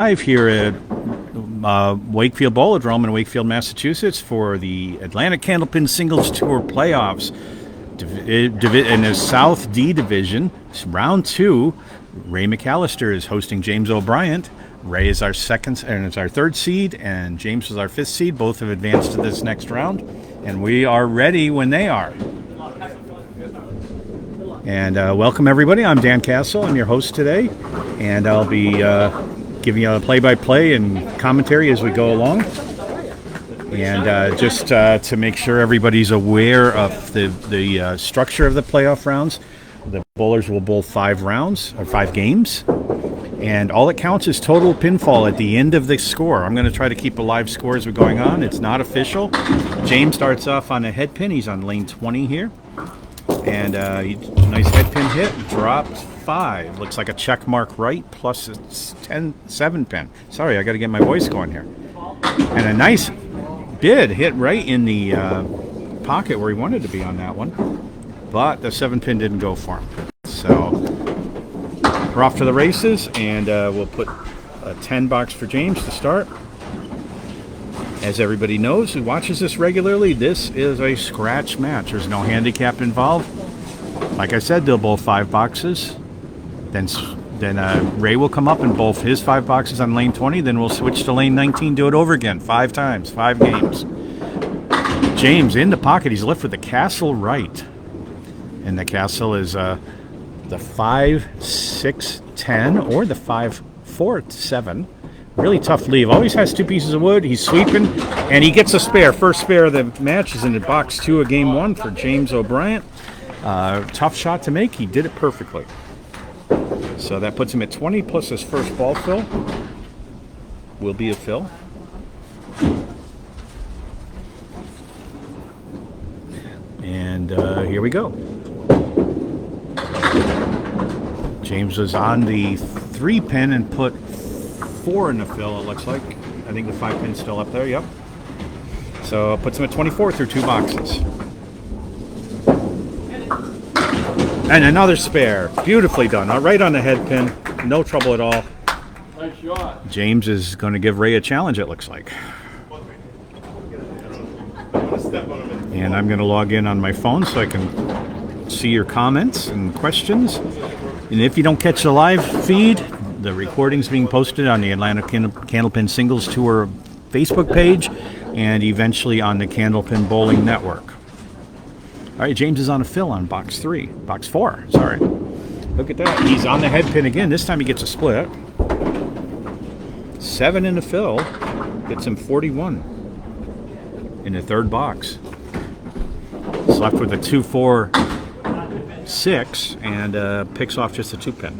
Live here at Wakefield Bowladrome in Wakefield, Massachusetts for the Atlantic Candlepin Singles Tour Playoffs in the South D Division. It's round 2. Ray McAllister is hosting James O'Brien. Ray is our second and it's our third seed, and James is our fifth seed. Both have advanced to this next round, and we are ready when they are. And welcome everybody. I'm Dan Castle. I'm your host today, and I'll be giving you a play-by-play and commentary as we go along. And just to make sure everybody's aware of the structure of the playoff rounds, the bowlers will bowl 5 rounds or 5 games, and all it counts is total pinfall at the end of the score. I'm going to try to keep a live score as we're going on. It's not official. James starts off on a head pin. He's on lane 20 here, and nice head pin hit, dropped 5. Looks like a check mark right, plus it's 7 pin. Sorry, I got to get my voice going here. And a nice bid hit right in the pocket where he wanted to be on that one, but the 7 pin didn't go for him. So we're off to the races, and we'll put a 10 box for James to start. As everybody knows who watches this regularly, this is a scratch match. There's no handicap involved. Like I said, they'll bowl 5 boxes. Then Ray will come up and bowl his 5 boxes on lane 20. Then we'll switch to lane 19, do it over again 5 times, 5 games. James in the pocket. He's left with the castle right, and the castle is the 5-6-10 or the 5-4-7. Really tough leave. Always has 2 pieces of wood. He's sweeping, and he gets a spare. First spare of the match is in the box 2 of game 1 for James O'Brien. Tough shot to make. He did it perfectly. So that puts him at 20, plus his first ball fill will be a fill. And here we go. James was on the 3 pin and put 4 in the fill, it looks like. I think the 5 pin's still up there, yep. So it puts him at 24 through 2 boxes. And another spare. Beautifully done. Right on the head pin. No trouble at all. Nice shot. James is going to give Ray a challenge, it looks like. And I'm going to log in on my phone so I can see your comments and questions. And if you don't catch the live feed, the recording's being posted on the Atlantic Candlepin Singles Tour Facebook page and eventually on the Candlepin Bowling Network. All right, James is on a fill on box 4, sorry. Look at that. He's on the head pin again. This time he gets a split. 7 in the fill. Gets him 41 in the 3rd box. He's left with a 2-4-6 and picks off just a 2 pin.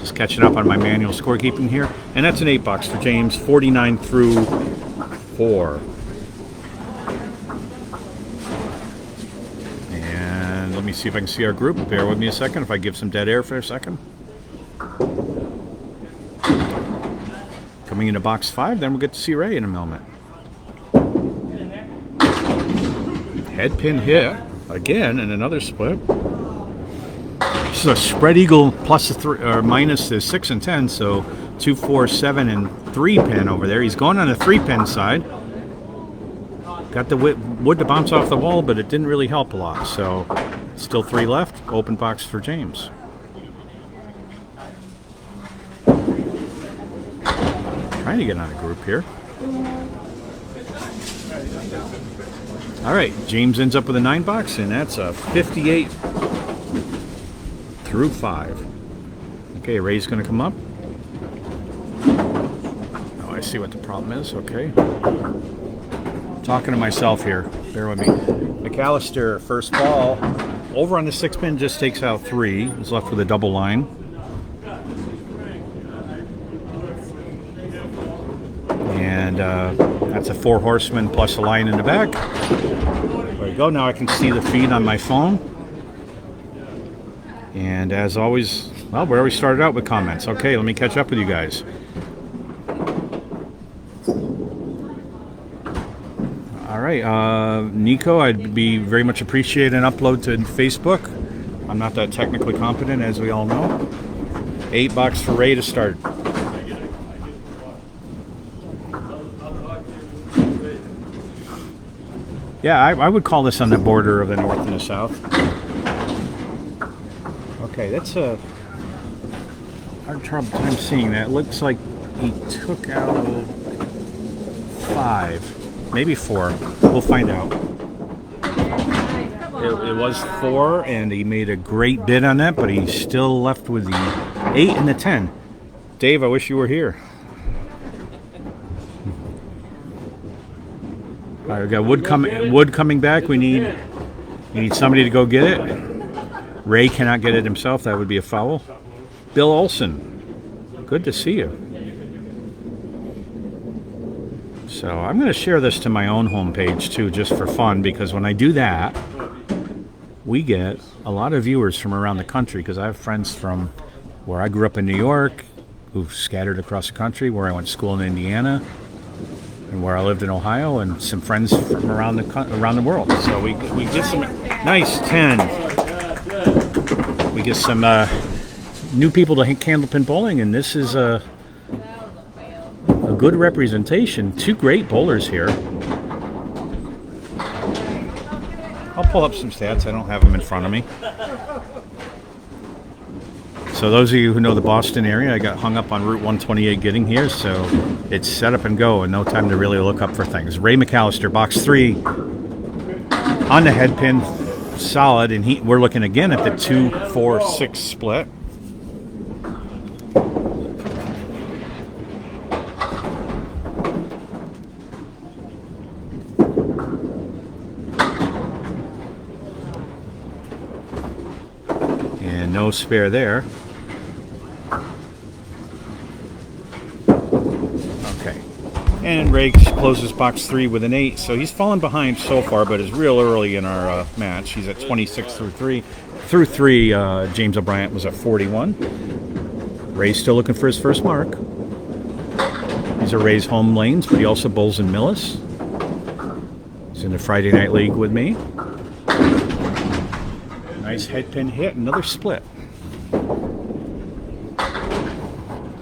Just catching up on my manual scorekeeping here. And that's an 8 box for James, 49 through 4. Let me see if I can see our group. Bear with me a second if I give some dead air for a second. Coming into box 5, then we'll get to see Ray in a moment. Head pin hit again, and another split. This is a spread eagle plus a 3 or minus the 6 and 10, so 2, 4, 7, and 3 pin over there. He's going on the 3 pin side. Got the wood to bounce off the wall, but it didn't really help a lot. So still 3 left. Open box for James. Trying to get on a group here. All right, James ends up with a 9 box, and that's a 58 through 5. Okay, Ray's going to come up. Oh, I see what the problem is. Okay. Talking to myself here. Bear with me. McAllister, first ball. Over on the 6 pin, just takes out 3. He's left with a double line. And that's a 4 horseman plus a line in the back. There we go. Now I can see the feed on my phone. And as always, well, we already started out with comments. Okay, let me catch up with you guys. All right, Nico, I'd be very much appreciate an upload to Facebook. I'm not that technically competent, as we all know. $8 for Ray to start. Yeah, I would call this on the border of the north and the south. Okay, that's a hard trouble time seeing that. Looks like he took out 5, maybe 4. We'll find out. It was 4, and he made a great bid on that, but he's still left with the 8 and the 10. Dave, I wish you were here. All right, we got wood coming back. We need somebody to go get it. Ray cannot get it himself. That would be a foul. Bill Olson, good to see you. So I'm going to share this to my own homepage too, just for fun, because when I do that, we get a lot of viewers from around the country, because I have friends from where I grew up in New York who've scattered across the country, where I went to school in Indiana, and where I lived in Ohio, and some friends from around the world. So we get some nice 10. We get some new people to Candlepin bowling, and this is a good representation. 2 great bowlers here. I'll pull up some stats. I don't have them in front of me. So those of you who know the Boston area, I got hung up on Route 128 getting here, so it's set up and go and no time to really look up for things. Ray McAllister, box 3, on the head pin, solid, and we're looking again at the 2-4-6 split. And no spare there. And Ray closes box 3 with an 8, so he's fallen behind so far, but is real early in our match. He's at 26 through 3. Through 3, James O'Brien was at 41. Ray's still looking for his first mark. These are Ray's home lanes, but he also bowls in Millis. He's in the Friday Night League with me. Nice head pin hit, another split.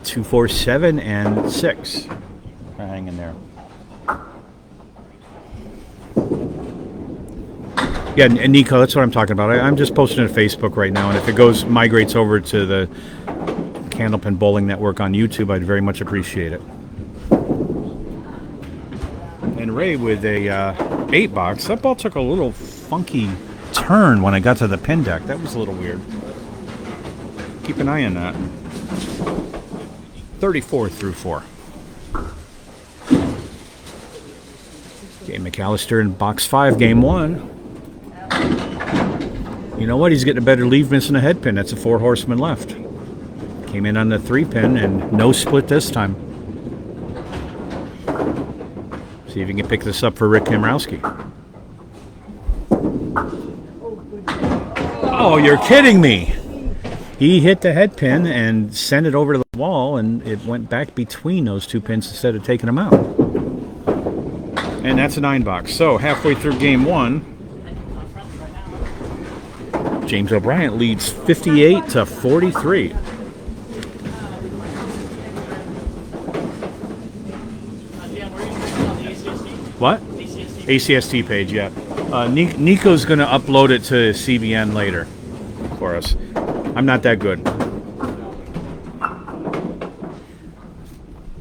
2, 4, 7, and 6. Hang in there. Yeah, and Nico, that's what I'm talking about. I'm just posting it to Facebook right now, and if it migrates over to the Candlepin Bowling Network on YouTube, I'd very much appreciate it. And Ray with a 8-box. That ball took a little funky turn when I got to the pin deck. That was a little weird. Keep an eye on that. 34 through 4. Okay, McAllister in box 5, game 1. You know what? He's getting a better leave missing a head pin. That's a 4 horseman left. Came in on the 3 pin and no split this time. See if you can pick this up for Rick Kamrowski. Oh, you're kidding me! He hit the head pin and sent it over to the wall, and it went back between those 2 pins instead of taking them out. And that's a 9-box. So halfway through game 1, James O'Brien leads 58 to 43. What? ACST page, yeah. Nico's going to upload it to CBN later for us. I'm not that good.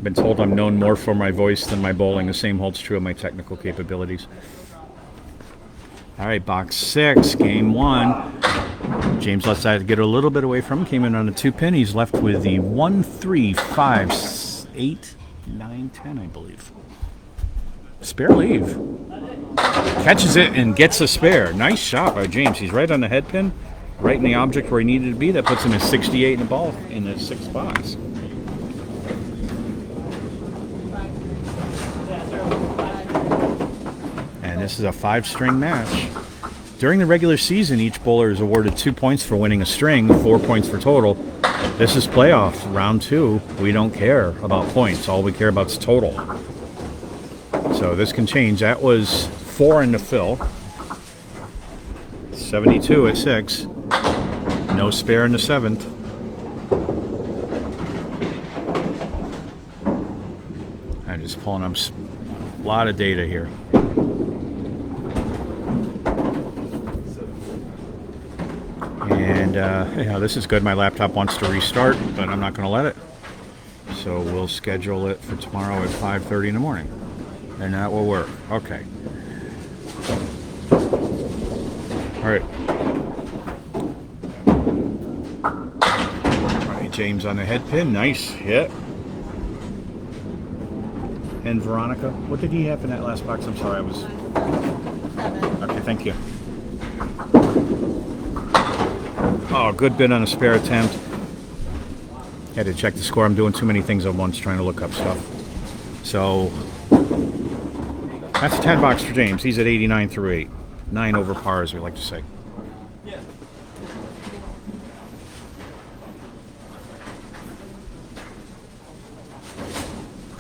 Been told I'm known more for my voice than my bowling. The same holds true of my technical capabilities. All right, box 6, game 1. James lets that get a little bit away from him. Came in on a 2 pin. He's left with the 1, 3, 5, 8, 9, 10, I believe. Spare leave. Catches it and gets a spare. Nice shot by James. He's right on the head pin, right in the object where he needed to be. That puts him at 68 in the ball in the 6th box. And this is a 5-string match. During the regular season, each bowler is awarded 2 points for winning a string, 4 points for total. This is playoffs, round 2. We don't care about points. All we care about is total. So this can change. That was 4 in the fill. 72 at 6. No spare in the 7th. I'm just pulling up a lot of data here. And yeah, this is good. My laptop wants to restart, but I'm not going to let it. So we'll schedule it for tomorrow at 5:30 in the morning. And that will work. Okay. All right. All right, James on the head pin. Nice hit. And Veronica, what did he have in that last box? I'm sorry, I was... 7. Okay, thank you. Oh, good bit on a spare attempt. Had to check the score. I'm doing too many things at once trying to look up stuff. So, that's a 10 box for James. He's at 89 through 8. 9 over par, as we like to say.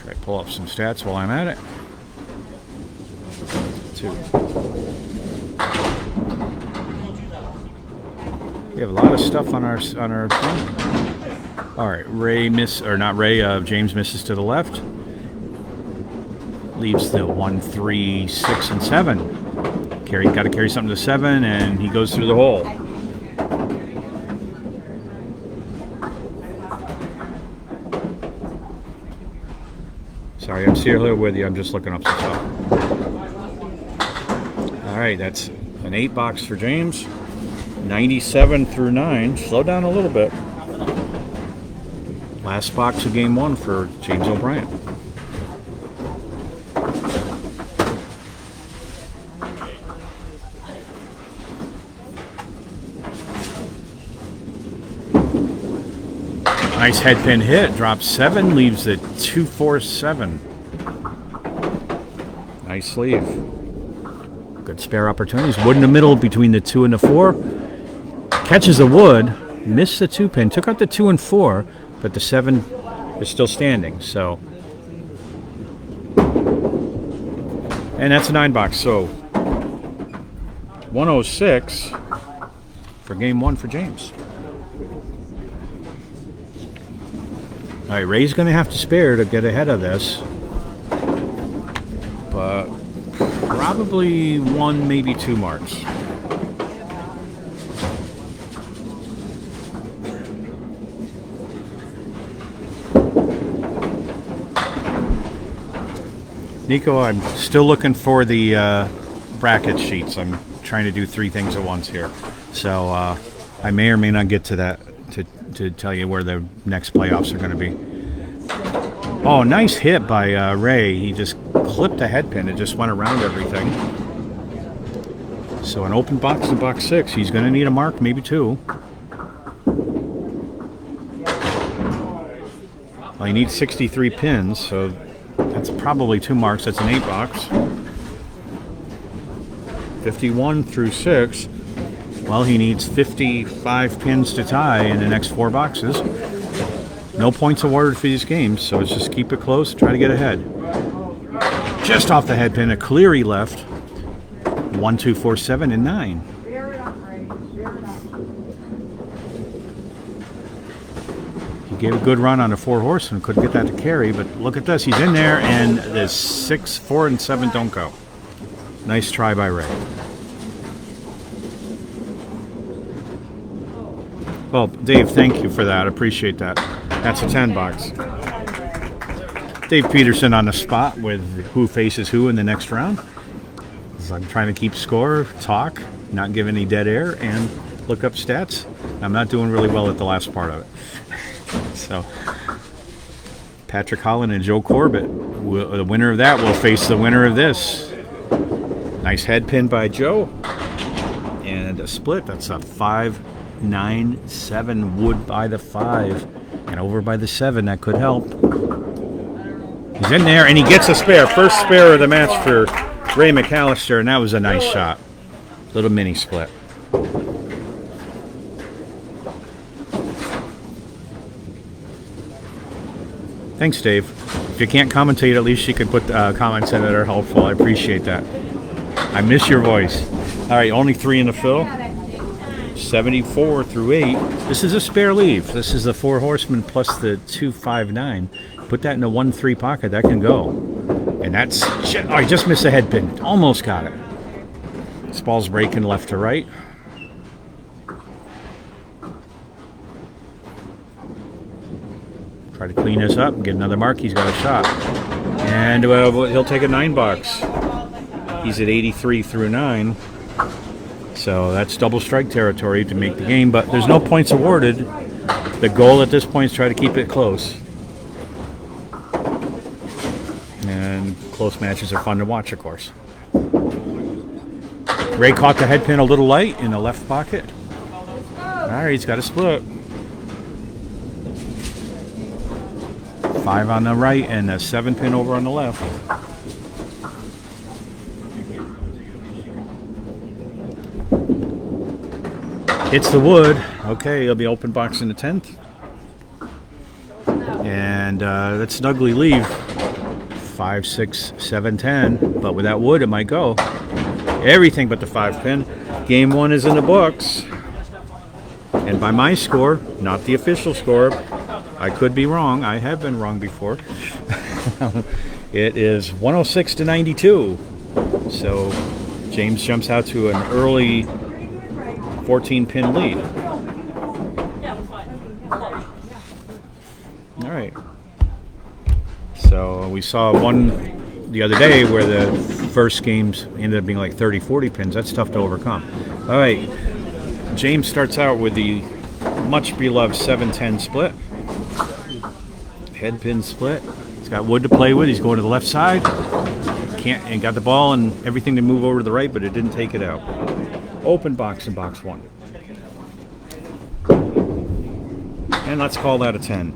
Try to pull up some stats while I'm at it. 2. We have a lot of stuff on our thing. All right, James misses to the left. Leaves the 1, 3, 6, and 7. Got to carry something to 7, and he goes through the hole. Sorry, I'm still here with you. I'm just looking up some stuff. All right, that's an 8 box for James. 97 through 9. Slow down a little bit. Last box of game 1 for James O'Brien. Nice head pin hit. Drops 7. Leaves it 2, 4, 7. Nice sleeve. Good spare opportunities. Wood in the middle between the 2 and the 4. Catches the wood. Missed the 2 pin. Took out the 2 and 4. But the 7 is still standing. So. And that's a 9 box. So 106 for game 1 for James. All right, Ray's going to have to spare to get ahead of this. But probably 1, maybe 2 marks. Nico, I'm still looking for the bracket sheets. I'm trying to do 3 things at once here. So I may or may not get to that to tell you where the next playoffs are going to be. Oh, nice hit by Ray. He just clipped a head pin. It just went around everything. So an open box in box 6. He's going to need a mark, maybe 2. Well, he needs 63 pins, so that's probably 2 marks. That's an 8 box. 51 through 6. Well, he needs 55 pins to tie in the next 4 boxes. No points awarded for these games, so it's just keep it close, try to get ahead. Just off the head pin, a Cleary left. 1, 2, 4, 7, and 9. He gave a good run on a 4 horse and couldn't get that to carry, but look at this, he's in there, and the 6, 4, and 7 don't go. Nice try by Ray. Well, Dave, thank you for that. Appreciate that. That's a 10 box. Dave Peterson on the spot with who faces who in the next round. So I'm trying to keep score, talk, not give any dead air, and look up stats. I'm not doing really well at the last part of it. So Patrick Holland and Joe Corbett, the winner of that will face the winner of this. Nice head pin by Joe. And a split. That's a 5, 9, 7. Wood by the 5 and over by the 7. That could help. He's in there and he gets a spare. First spare of the match for Ray McAllister, and that was a nice shot. Little mini split. Thanks, Dave. If you can't commentate, at least you can put comments in that are helpful. I appreciate that. I miss your voice. All right, only 3 in the fill. 74 through 8. This is a spare leave. This is the 4 horsemen plus the 259. Put that in a 1-3 pocket. That can go. And that's... Oh, I just missed a head pin. Almost got it. This ball's breaking left to right. Try to clean this up and get another mark. He's got a shot. And he'll take a 9 box. He's at 83 through 9. So that's double strike territory to make the game. But there's no points awarded. The goal at this point is try to keep it close. And close matches are fun to watch, of course. Ray caught the head pin a little light in the left pocket. All right, he's got a split. 5 on the right and a 7 pin over on the left. Hits the wood. Okay, he'll be open box in the 10th. And that's an ugly leave. 5, 6, 7, 10. But with that wood, it might go. Everything but the 5 pin. Game 1 is in the books. And by my score, not the official score, I could be wrong. I have been wrong before. It is 106 to 92. So James jumps out to an early 14-pin lead. All right. So we saw one the other day where the first games ended up being like 30, 40 pins. That's tough to overcome. All right. James starts out with the much beloved 7-10 split. Head pin split. He's got wood to play with. He's going to the left side. And got the ball and everything to move over to the right, but it didn't take it out. Open box in box 1. And let's call that a 10.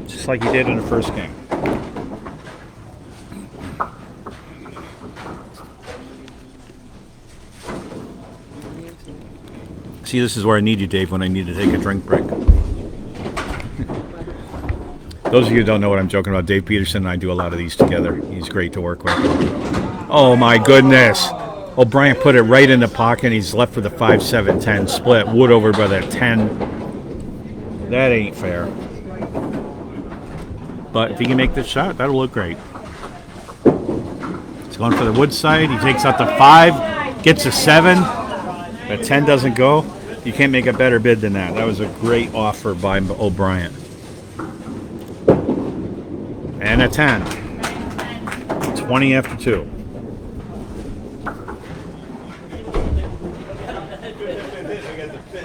Just like he did in the first game. See, this is where I need you, Dave, when I need to take a drink break. Those of you who don't know what I'm joking about, Dave Peterson and I do a lot of these together. He's great to work with. Oh, my goodness. O'Brien put it right in the pocket. He's left with a 5, 7, 10 split. Wood over by the 10. That ain't fair. But if he can make this shot, that'll look great. He's going for the wood side. He takes out the 5, gets a 7. The 10 doesn't go. You can't make a better bid than that. That was a great offer by O'Brien. And a 10. 20 after 2.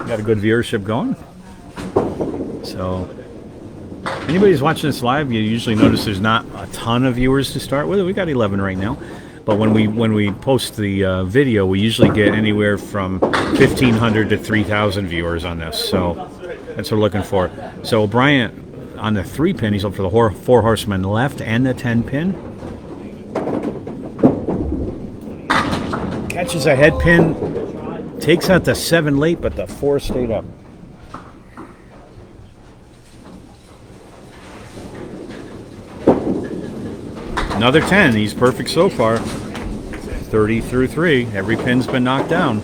Got a good viewership going. So, anybody who's watching this live, you usually notice there's not a ton of viewers to start with. We got 11 right now. But when we post the video, we usually get anywhere from 1,500 to 3,000 viewers on this. So, that's what we're looking for. So, O'Brien, on the 3 pin, he's up for the 4 horsemen left and the 10 pin. Catches a head pin, takes out the 7 late, but the 4 stayed up. Another 10. He's perfect so far. 30 through 3. Every pin's been knocked down.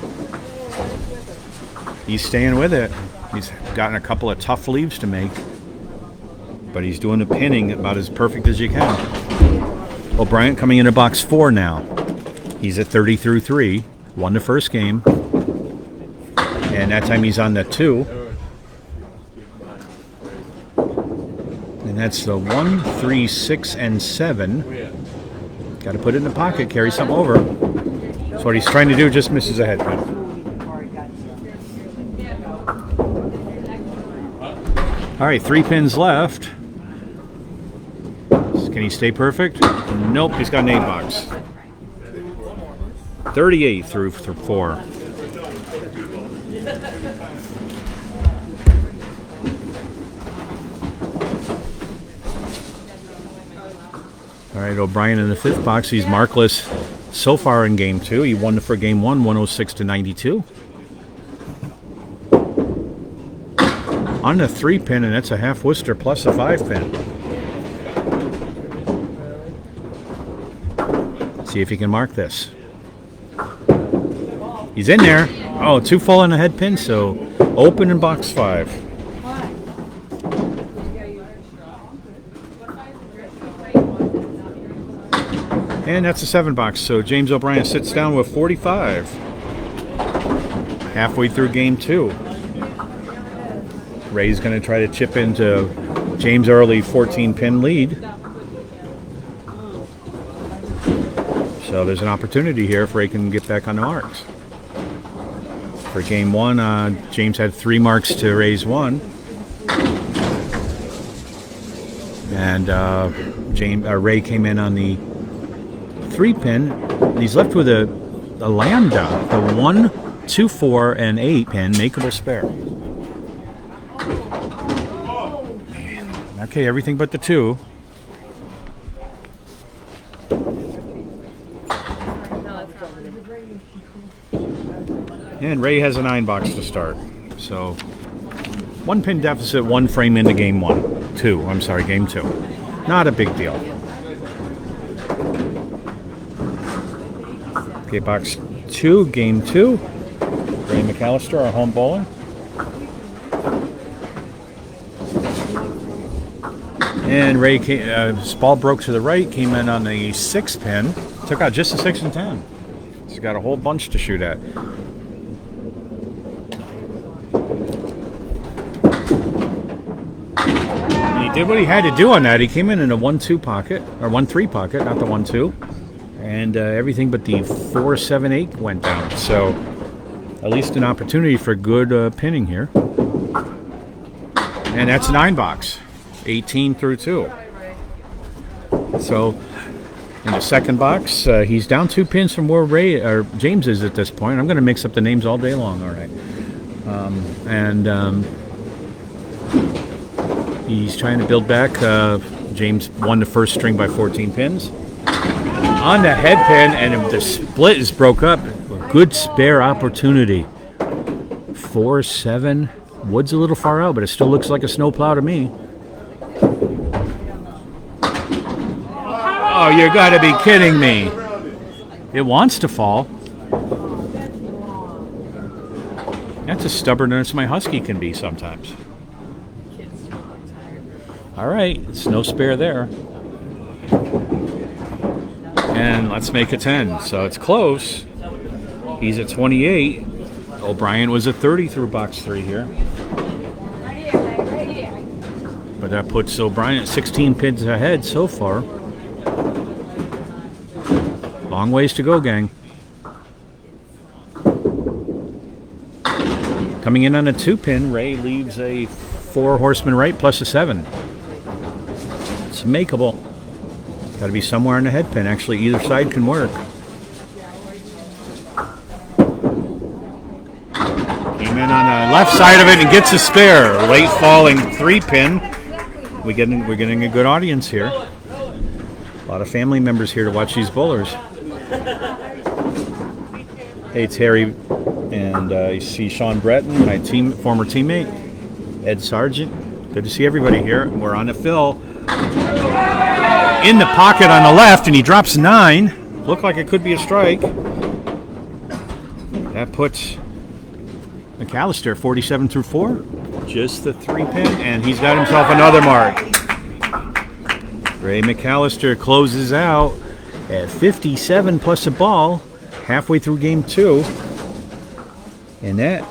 He's staying with it. He's gotten a couple of tough leaves to make. But he's doing the pinning about as perfect as you can. O'Brien coming into box 4 now. He's at 30 through 3. Won the first game. And that time he's on the 2. And that's the 1, 3, 6, and 7. Got to put it in the pocket, carry something over. That's what he's trying to do, just misses a head pin. All right, 3 pins left. Can he stay perfect? Nope, he's got an 8 box. 38 through 4. All right, O'Brien in the 5th box. He's markless so far in game 2. He won for game 1, 106 to 92. On the 3 pin, and that's a half Worcester plus a 5 pin. See if he can mark this. He's in there. Oh, 2 full and a head pin, so open in box 5. And that's a 7 box, so James O'Brien sits down with 45. Halfway through game 2. Ray's going to try to chip into James' early 14-pin lead. So there's an opportunity here if Ray can get back on the marks. For game 1, James had 3 marks to Ray's 1. And Ray came in on the 3-pin. He's left with a lambda, the 1, 2, 4, and 8 pin makeable spare. Okay, everything but the 2. And Ray has a 9 box to start. So 1 pin deficit, 1 frame into game 2. Game 2. Not a big deal. Okay, box 2, game 2. Ray McAllister, our home bowler. And Ray, his ball broke to the right, came in on the 6 pin, took out just a 6 and 10. He's got a whole bunch to shoot at. And he did what he had to do on that. He came in a 1-2 pocket, or 1-3 pocket, not the 1-2. And everything but the 4, 7, 8 went down. So at least an opportunity for good pinning here. And that's 9 box, 18 through 2. So in the second box, he's down 2 pins from where James is at this point. I'm going to mix up the names all day long. All right. He's trying to build back. James won the first string by 14 pins. On the head pin, and the split is broke up. A good spare opportunity. 4, 7. Wood's a little far out, but it still looks like a snowplow to me. Oh, you gotta be kidding me. It wants to fall. That's as stubborn as my husky can be sometimes. All right, it's no spare there. And let's make it 10. So it's close. He's at 28. O'Brien was at 30 through box 3 here. But that puts O'Brien at 16 pins ahead so far. Long ways to go, gang. Coming in on a 2-pin, Ray leaves a 4 horseman right plus a 7. It's makeable. Got to be somewhere on the head pin. Actually, either side can work. Came in on the left side of it and gets a spare. Late falling 3-pin. We're getting a good audience here. A lot of family members here to watch these bowlers. Hey, it's Harry, and you see Sean Breton, my former teammate, Ed Sargent. Good to see everybody here. We're on the fill. In the pocket on the left, and he drops 9. Looked like it could be a strike. That puts McAllister 47 through 4. Just the 3-pin, and he's got himself another mark. Ray McAllister closes out at 57 plus a ball halfway through game 2. And that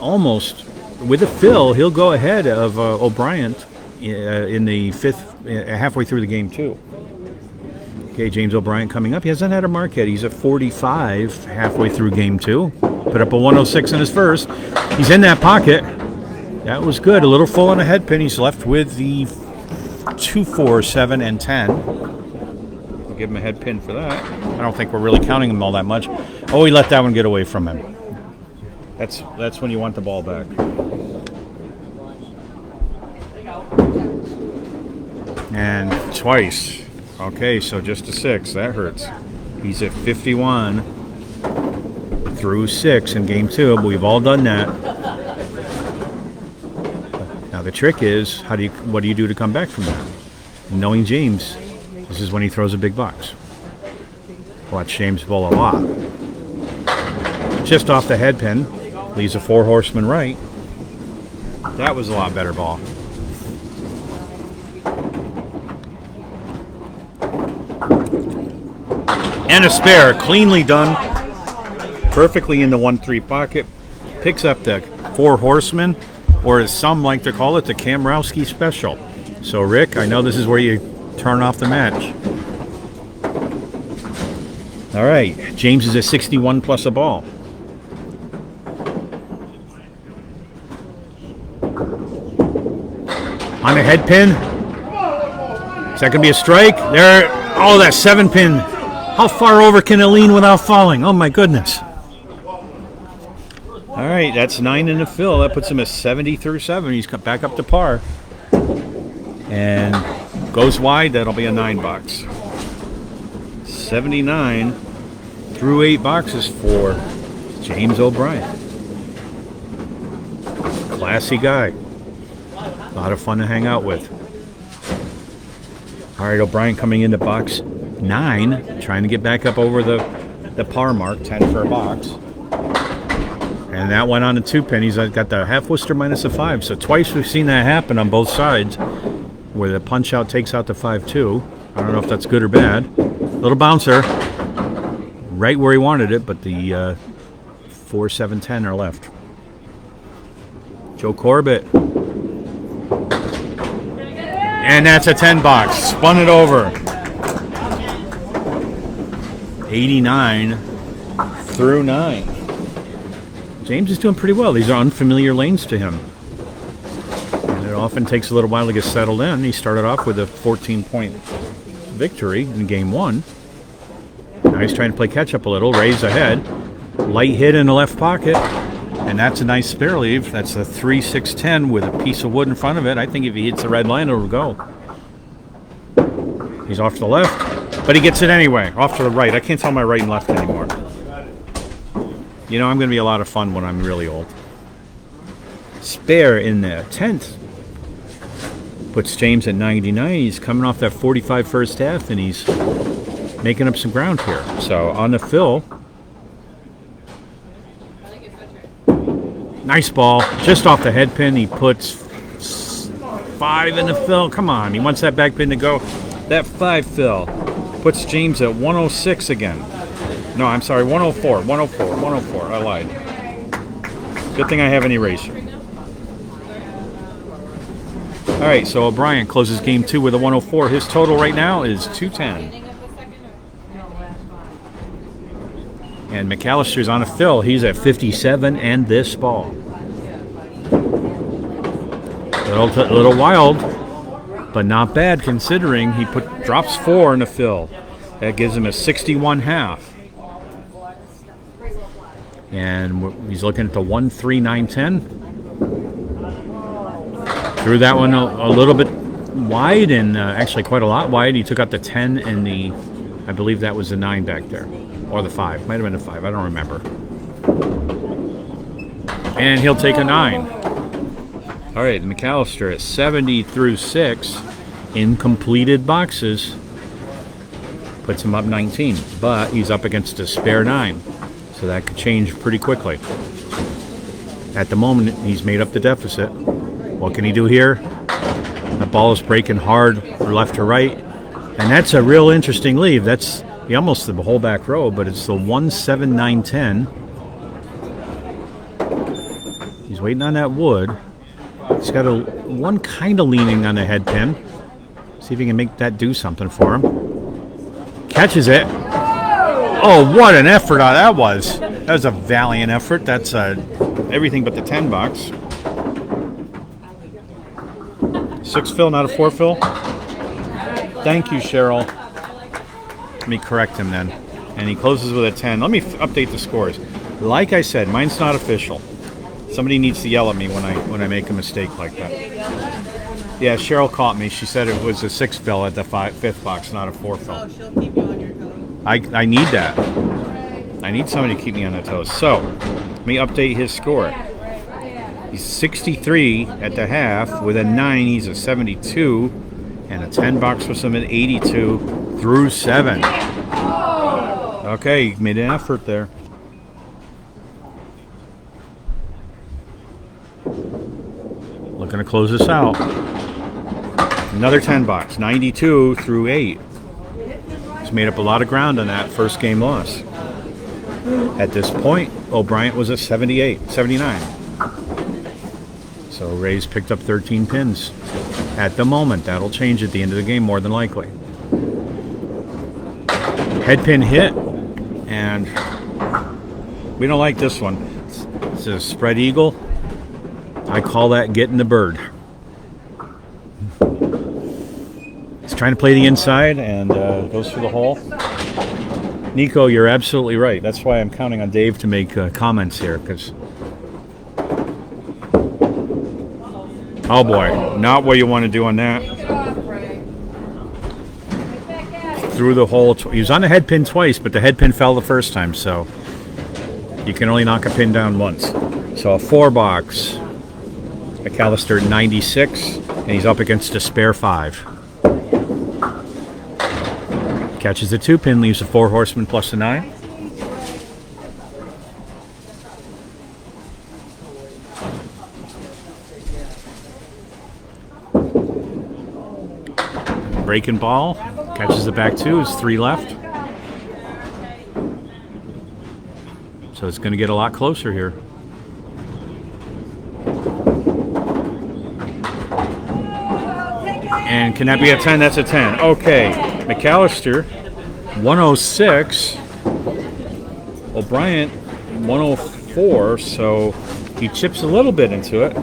almost, with a fill, he'll go ahead of O'Brien in the 5th, halfway through the game 2. Okay, James O'Brien coming up. He hasn't had a mark yet. He's at 45 halfway through game 2. Put up a 106 in his first. He's in that pocket. That was good. A little full on a head pin. He's left with the 2, 4, 7, and 10. We'll give him a head pin for that. I don't think we're really counting him all that much. Oh, he let that one get away from him. That's when you want the ball back. And twice. Okay, so just a 6. That hurts. He's at 51 through 6 in game 2. But we've all done that. Now the trick is, what do you do to come back from that? And knowing James, this is when he throws a big box. Watch James bowl a lot. just off the head pin. Leaves a 4 horseman right. That was a lot better ball. And a spare, cleanly done. Perfectly in the 1-3 pocket. Picks up the 4 horsemen, or as some like to call it, the Kamrowski special. So Rick, I know this is where you turn off the match. All right, James is at 61 plus a ball. On the head pin. Is that going to be a strike? There. Oh, that 7 pin. How far over can it lean without falling? Oh, my goodness. All right, that's 9 in the fill. That puts him at 70 through 7. He's back up to par. And goes wide. That'll be a 9 box. 79 through 8 boxes for James O'Brien. Classy guy. A lot of fun to hang out with. All right, O'Brien coming into box 9, trying to get back up over the par mark, 10 for a box. And that went on the 2 pin. He's got the half Worcester minus a 5. So twice we've seen that happen on both sides, where the punch out takes out the 5-2. I don't know if that's good or bad. Little bouncer, right where he wanted it, but the 4, 7, 10 are left. Joe Corbett. And that's a 10 box. Spun it over. 89 through 9. James is doing pretty well. These are unfamiliar lanes to him. And it often takes a little while to get settled in. He started off with a 14-point victory in game 1. Now he's trying to play catch up a little, raise ahead. Light hit in the left pocket. And that's a nice spare leave. That's a 3-6-10 with a piece of wood in front of it. I think if he hits the red line, it'll go. He's off to the left, but he gets it anyway. Off to the right. I can't tell my right and left anymore. You know, I'm going to be a lot of fun when I'm really old. Spare in the 10th. Puts James at 99. He's coming off that 45 first half, and he's making up some ground here. So on the fill, nice ball, just off the head pin. He puts 5 in the fill. Come on, he wants that back pin to go. That 5 fill puts James at 106 again. No, I'm sorry, 104. I lied. Good thing I have an eraser. All right, so O'Brien closes game 2 with a 104. His total right now is 210. And McAllister's on a fill. He's at 57 and this ball. A little wild, but not bad considering he drops 4 in the fill. That gives him a 61 half. And he's looking at the 1-3-9-10. Threw that one a little bit wide, and actually quite a lot wide. He took out the 10 and the, I believe that was the 9 back there. Or the 5. Might have been the 5. I don't remember. And he'll take a 9. All right, McAllister at 70 through 6 in completed boxes. Puts him up 19. But he's up against a spare 9. So that could change pretty quickly. At the moment, he's made up the deficit. What can he do here? The ball is breaking hard left to right. And that's a real interesting leave. That's almost the whole back row, but it's the 1-7-9-10. He's waiting on that wood. He's got one kind of leaning on the head pin. See if he can make that do something for him. Catches it. Oh, what an effort that was. That was a valiant effort. That's everything but the 10 box. 6 fill, not a 4 fill. Thank you, Cheryl. Let me correct him then. And he closes with a 10. Let me update the scores. Like I said, mine's not official. Somebody needs to yell at me when I make a mistake like that. Yeah, Cheryl caught me. She said it was a 6 fill at the 5th box, not a 4 fill. Oh, she'll keep you on your toes. I need that. I need somebody to keep me on the toes. So, let me update his score. He's 63 at the half. With a 9, he's a 72. And a 10 box was him at 82 through 7. Okay, he made an effort there. Going to close this out. Another 10 box, 92 through 8. He's made up a lot of ground on that first game loss. At this point, O'Brien was at 78, 79. So Ray's picked up 13 pins. At the moment, that'll change at the end of the game more than likely. Head pin hit, and we don't like this one. It's a spread eagle. I call that getting the bird. He's trying to play the inside and goes for the hole. Nico, you're absolutely right. That's why I'm counting on Dave to make comments here, because oh boy, not what you want to do on that. Through the hole. He was on the head pin twice, but the head pin fell the first time, so you can only knock a pin down once. So a 4 box. McAllister 96, and he's up against a spare 5. Catches the 2 pin, leaves a 4 horseman plus a 9. Breaking ball, catches the back 2, is 3 left. So it's going to get a lot closer here. And can that be a 10? That's a 10. Okay. McAllister, 106. O'Brien, 104. So he chips a little bit into it.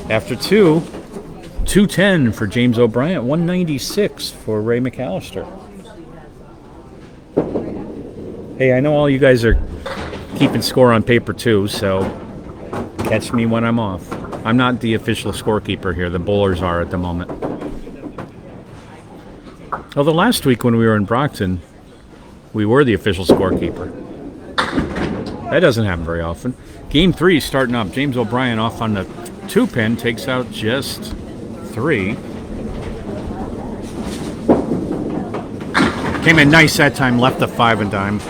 After 2, 210 for James O'Brien, 196 for Ray McAllister. Hey, I know all you guys are keeping score on paper too, so catch me when I'm off. I'm not the official scorekeeper here. The bowlers are at the moment. Although last week when we were in Brockton, we were the official scorekeeper. That doesn't happen very often. Game 3 starting up. James O'Brien off on the 2 pin, takes out just 3. Came in nice that time, left the 5 and dime.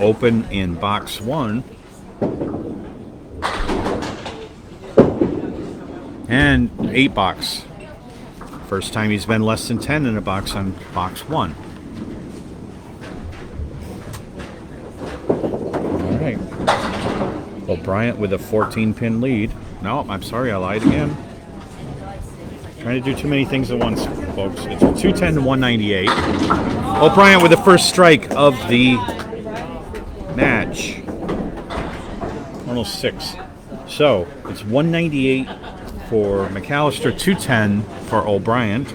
Open in box 1. And 8 box. First time he's been less than 10 in a box on box 1. All right. O'Brien with a 14-pin lead. No, I'm sorry, I lied again. Trying to do too many things at once, folks. It's 210 to 198. O'Brien with the first strike of the match. 106. So it's 198 for McAllister, 210 for O'Brien.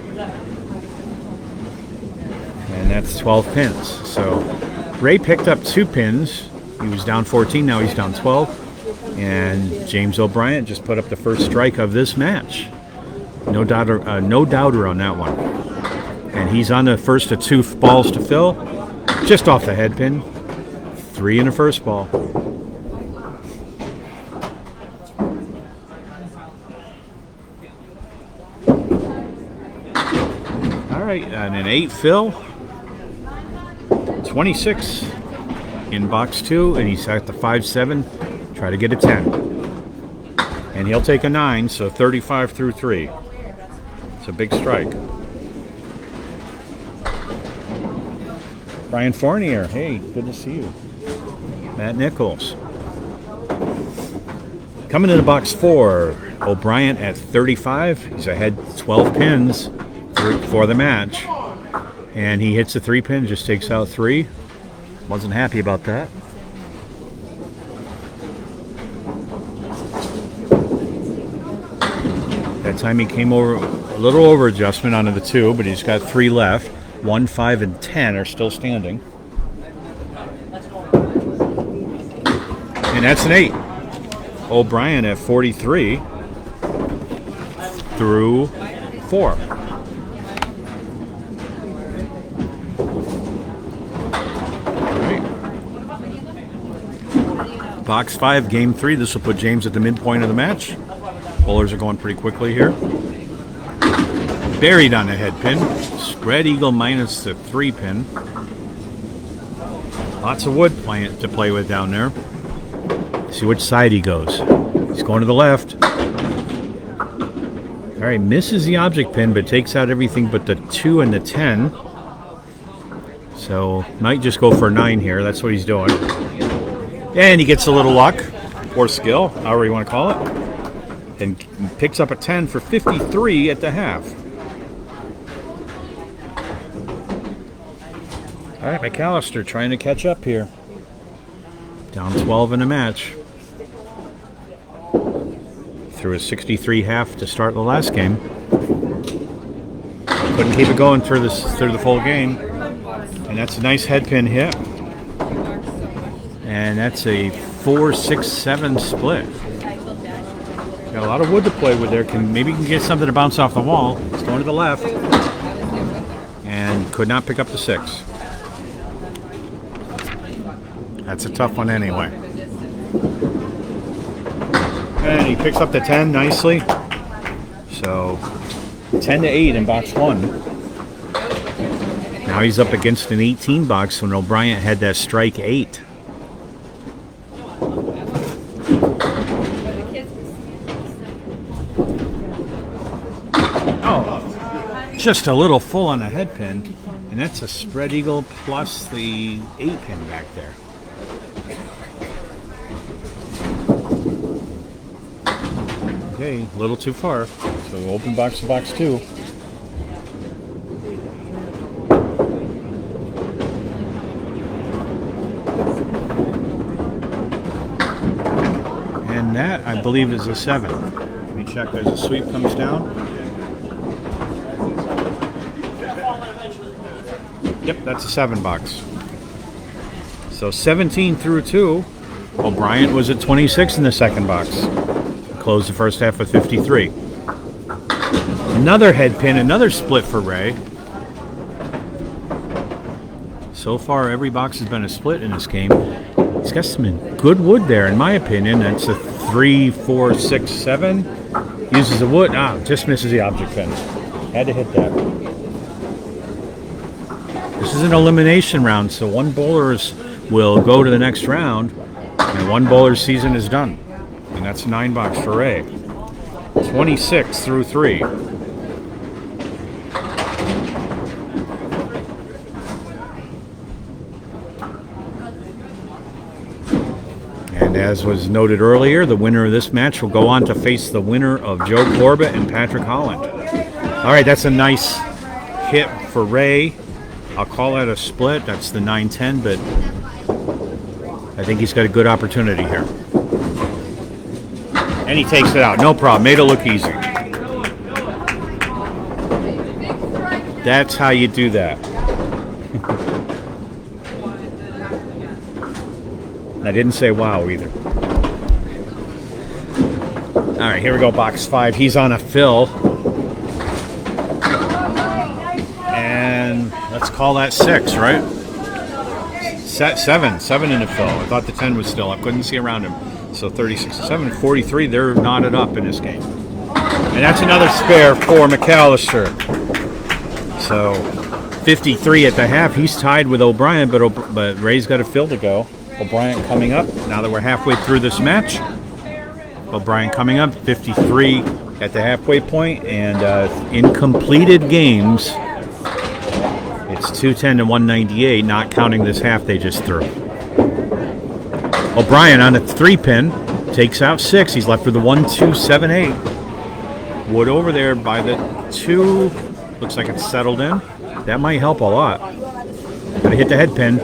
And that's 12 pins. So Ray picked up 2 pins. He was down 14, now he's down 12. And James O'Brien just put up the first strike of this match. No doubter on that one. And he's on the first of 2 balls to fill, just off the head pin. 3 in the first ball. All right, and an 8 fill. 26 in box 2, and he's at the 5-7. Try to get a 10. And he'll take a 9, so 35 through 3. It's a big strike. Brian Fournier, hey, good to see you. Matt Nichols. Coming into box 4, O'Brien at 35. He's ahead 12 pins for the match. And he hits a 3 pin, just takes out 3. Wasn't happy about that. That time he came over a little over adjustment onto the 2, but he's got 3 left. 1, 5, and 10 are still standing. And that's an 8. O'Brien at 43 through 4. Box 5, game 3. This will put James at the midpoint of the match. Bowlers are going pretty quickly here. Buried on the head pin. Spread eagle minus the 3 pin. Lots of wood to play with down there. See which side he goes. He's going to the left. All right, misses the object pin, but takes out everything but the 2 and the 10. So might just go for a 9 here. That's what he's doing. And he gets a little luck or skill, however you want to call it. And picks up a 10 for 53 at the half. All right, McAllister trying to catch up here. Down 12 in the match. Threw a 63 half to start the last game. Couldn't keep it going through the full game. And that's a nice head pin hit. And that's a 4-6-7 split. Got a lot of wood to play with there. Maybe can get something to bounce off the wall. It's going to the left. And could not pick up the 6. That's a tough one anyway. And he picks up the 10 nicely. So 10-8 in box 1. Now he's up against an 18 box when O'Brien had that strike 8. Oh, just a little full on the head pin. And that's a spread eagle plus the 8 pin back there. Okay, a little too far. So open box to box 2. And that, I believe, is a 7. Let me check as the sweep comes down. Yep, that's a 7 box. So 17 through 2. O'Brien was at 26 in the second box. Closed the first half with 53. Another head pin, another split for Ray. So far, every box has been a split in this game. He's got some good wood there, in my opinion. That's a 3, 4, 6, 7. Uses the wood. Just misses the object pin. Had to hit that. This is an elimination round, so one bowler will go to the next round, and one bowler's season is done. And that's a 9 box for Ray. 26 through 3. And as was noted earlier, the winner of this match will go on to face the winner of Joe Corbett and Patrick Holland. All right, that's a nice hit for Ray. I'll call that a split. That's the 9-10, but I think he's got a good opportunity here. And he takes it out. No problem. Made it look easy. That's how you do that. I didn't say wow either. All right, here we go. Box 5. He's on a fill. And let's call that 6, right? 7 in the fill. I thought the 10 was still up. Couldn't see around him. So 36 to 7, 43, they're knotted up in this game. And that's another spare for McAllister. So 53 at the half. He's tied with O'Brien, but Ray's got a fill to go. O'Brien coming up. Now that we're halfway through this match, O'Brien coming up, 53 at the halfway point. And in completed games, it's 210 to 198, not counting this half they just threw. O'Brien on a 3 pin takes out 6. He's left with the 1, 2, 7, 8. Wood over there by the 2. Looks like it's settled in. That might help a lot. Gotta hit the head pin.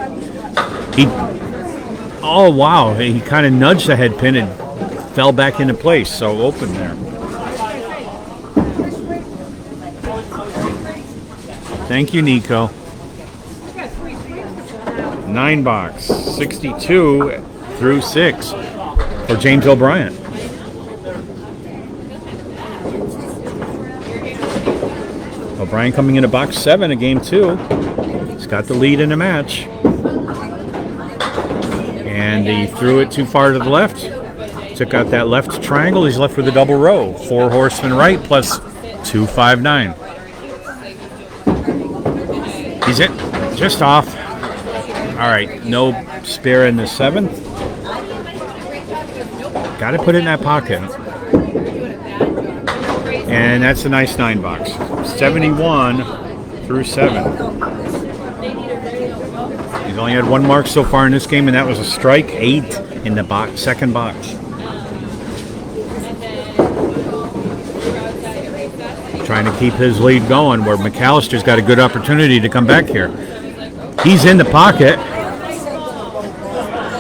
Oh wow! He kind of nudged the head pin and fell back into place. So open there. Thank you, Nico. 9 box, 62 through 6 for James O'Brien. O'Brien coming into box 7 of game 2. He's got the lead in the match. And he threw it too far to the left. Took out that left triangle. He's left with a double row. 4 horsemen right plus 2, 5, 9. He's it. Just off. All right, no spare in the 7th. Got to put it in that pocket. And that's a nice 9 box. 71 through 7. He's only had 1 mark so far in this game, and that was a strike. 8 in the second box. Trying to keep his lead going, where McAllister's got a good opportunity to come back here. He's in the pocket.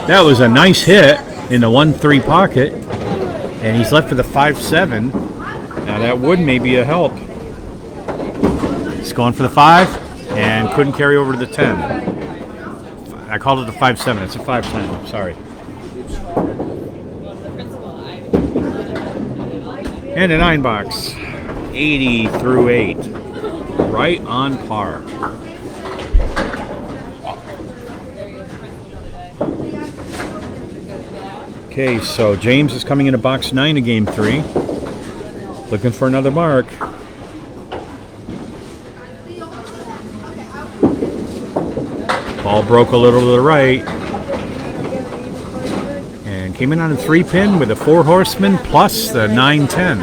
That was a nice hit in the 1-3 pocket, and he's left for the 5-7. Now that would maybe a help. He's going for the 5 and couldn't carry over to the 10. I called it the 5-7. It's a 5-10. Sorry. And a 9 box. 80 through 8. Right on par. Okay, so James is coming into box 9 of game 3. Looking for another mark. Ball broke a little to the right. And came in on a 3-pin with a 4 horseman plus the 9-10.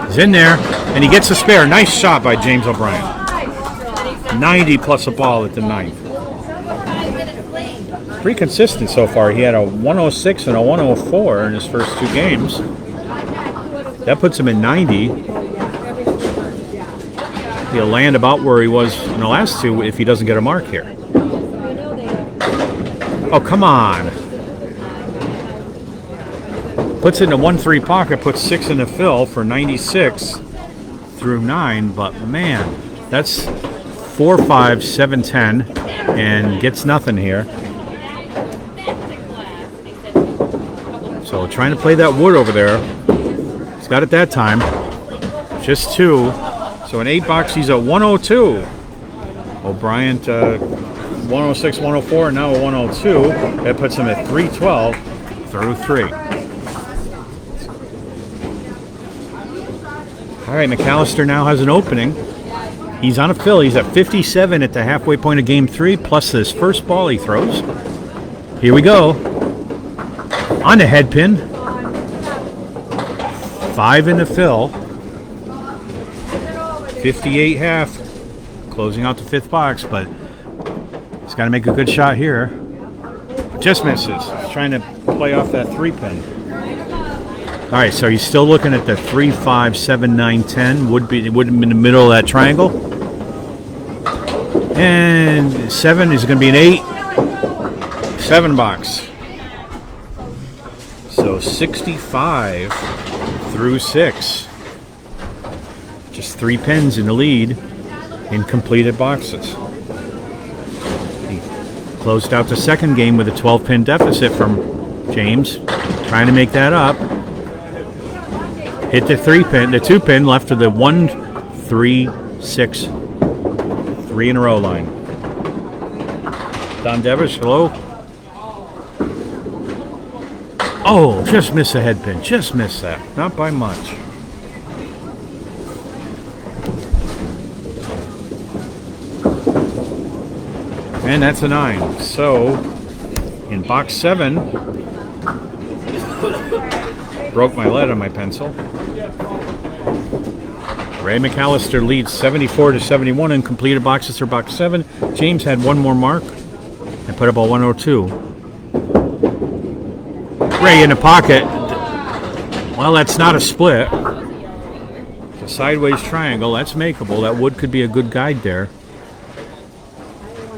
He's in there, and he gets a spare. Nice shot by James O'Brien. 90 plus a ball at the 9th. Pretty consistent so far. He had a 106 and a 104 in his first 2 games. That puts him in 90. He'll land about where he was in the last 2 if he doesn't get a mark here. Oh, come on. Puts it in a 1-3 pocket, puts 6 in the fill for 96 through 9. But, man, that's 4-5, 7-10, and gets nothing here. So trying to play that wood over there. He's got it that time. Just 2. So an 8 box, he's at 102. O'Brien to 106, 104, and now a 102. That puts him at 312 through 3. All right, McAllister now has an opening. He's on a fill. He's at 57 at the halfway point of game 3, plus this first ball he throws. Here we go. On the head pin. 5 in the fill. 58 half. Closing out the 5th box, but he's got to make a good shot here. Just misses. He's trying to play off that 3-pin. All right, so he's still looking at the 3, 5, 7, 9, 10. Would have been in the middle of that triangle. And 7 is going to be an 8. 7 box. So 65 through 6. Just 3 pins in the lead in completed boxes. He closed out the second game with a 12-pin deficit from James. Trying to make that up. Hit the 3-pin, the 2-pin left to the 1, 3, 6, 3 in a row line. Don Devish, hello. Oh, just missed the head pin. Just missed that. Not by much. And that's a 9. So, in box 7, broke my lead on my pencil. Ray McAllister leads 74 to 71 in completed boxes for box 7. James had 1 more mark and put up a 102. Ray in the pocket. Well, that's not a split. It's a sideways triangle. That's makeable. That wood could be a good guide there.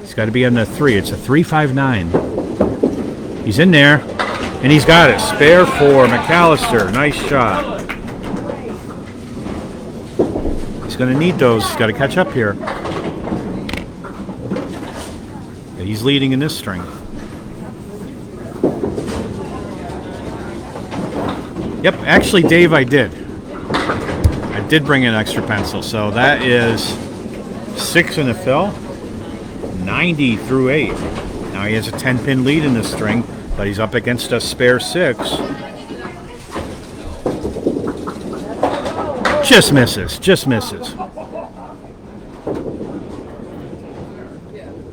He's got to be on the 3. It's a 3-5-9. He's in there, and he's got it. Spare for McAllister. Nice shot. He's going to need those. He's got to catch up here. He's leading in this string. Yep, actually, Dave, I did. I did bring an extra pencil. So that is 6 in the fill. 90 through 8. Now he has a 10-pin lead in this string, but he's up against a spare 6. Just misses. Just misses.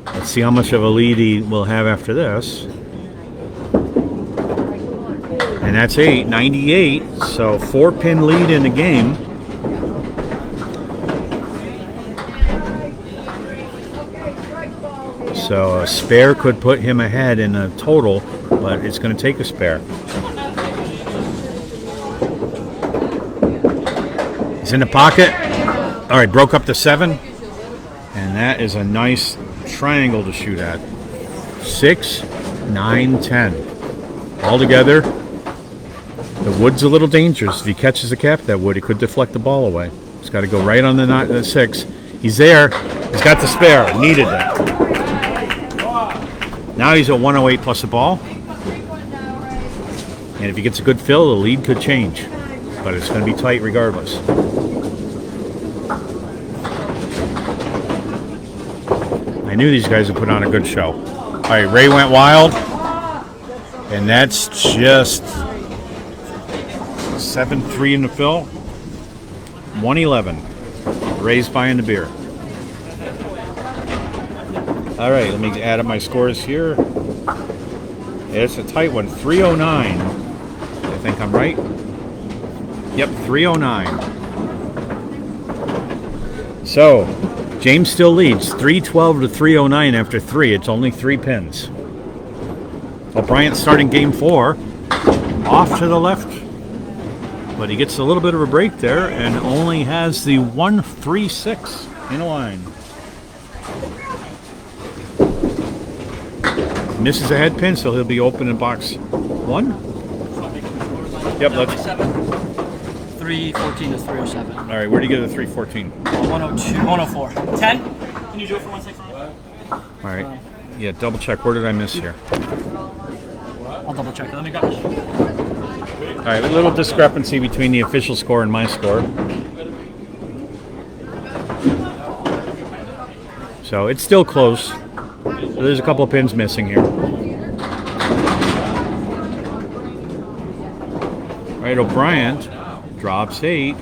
Let's see how much of a lead he will have after this. And that's 8, 98. So 4-pin lead in the game. So a spare could put him ahead in a total, but it's going to take a spare. He's in the pocket. All right, broke up to 7. And that is a nice triangle to shoot at. 6, 9, 10. All together. The wood's a little dangerous. If he catches the cap of that wood, he could deflect the ball away. He's got to go right on the 6. He's there. He's got the spare. Needed that. Now he's at 108 plus a ball. And if he gets a good fill, the lead could change. But it's going to be tight regardless. I knew these guys would put on a good show. All right, Ray went wild. And that's just 7-3 in the fill. 111. Ray's buying the beer. All right, let me add up my scores here. It's a tight one. 309. I think I'm right. Yep, 309. So, James still leads. 312 to 309 after 3. It's only 3 pins. O'Brien's starting game 4. Off to the left. But he gets a little bit of a break there and only has the 136 in a line. Misses a head pin, so he'll be open in box 1. Yep, let's. 314 to 307. All right, where do you get the 314? 102, 104. 10? Can you do it for 1 second? All right. Yeah, double check. Where did I miss here? I'll double check. Let me grab this. All right, a little discrepancy between the official score and my score. So it's still close. So there's a couple of pins missing here. All right, O'Brien drops 8. You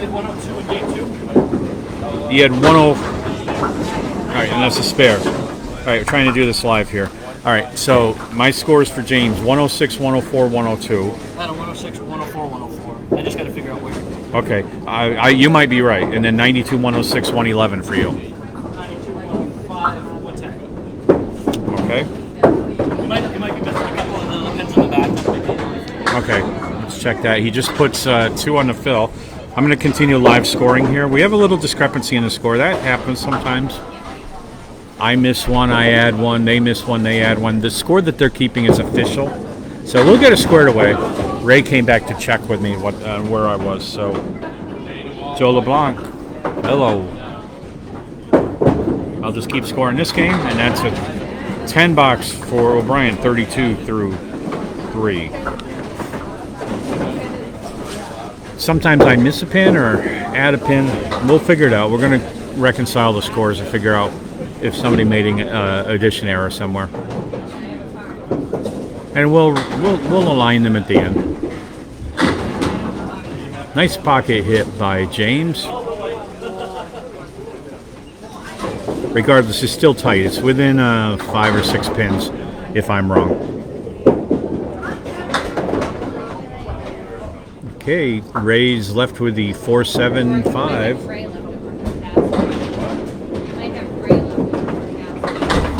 had 102 in game 2? He had 10. All right, and that's a spare. All right, we're trying to do this live here. All right, so my scores for James: 106, 104, 102. I had a 106, 104, 104. I just got to figure out where. Okay, you might be right. And then 92, 106, 111 for you. 92, 105, 110. Okay. You might be missing a couple of little pins in the back. Okay, let's check that. He just puts 2 on the fill. I'm going to continue live scoring here. We have a little discrepancy in the score. That happens sometimes. I miss one, I add one. They miss one, they add one. The score that they're keeping is official. So we'll get it squared away. Ray came back to check with me where I was. So, Joe LeBlanc, hello. I'll just keep scoring this game, and that's a 10 box for O'Brien, 32 through 3. Sometimes I miss a pin or add a pin. We'll figure it out. We're going to reconcile the scores and figure out if somebody made an addition error somewhere. And we'll align them at the end. Nice pocket hit by James. Regardless, it's still tight. It's within 5 or 6 pins, if I'm wrong. Okay, Ray's left with the 475.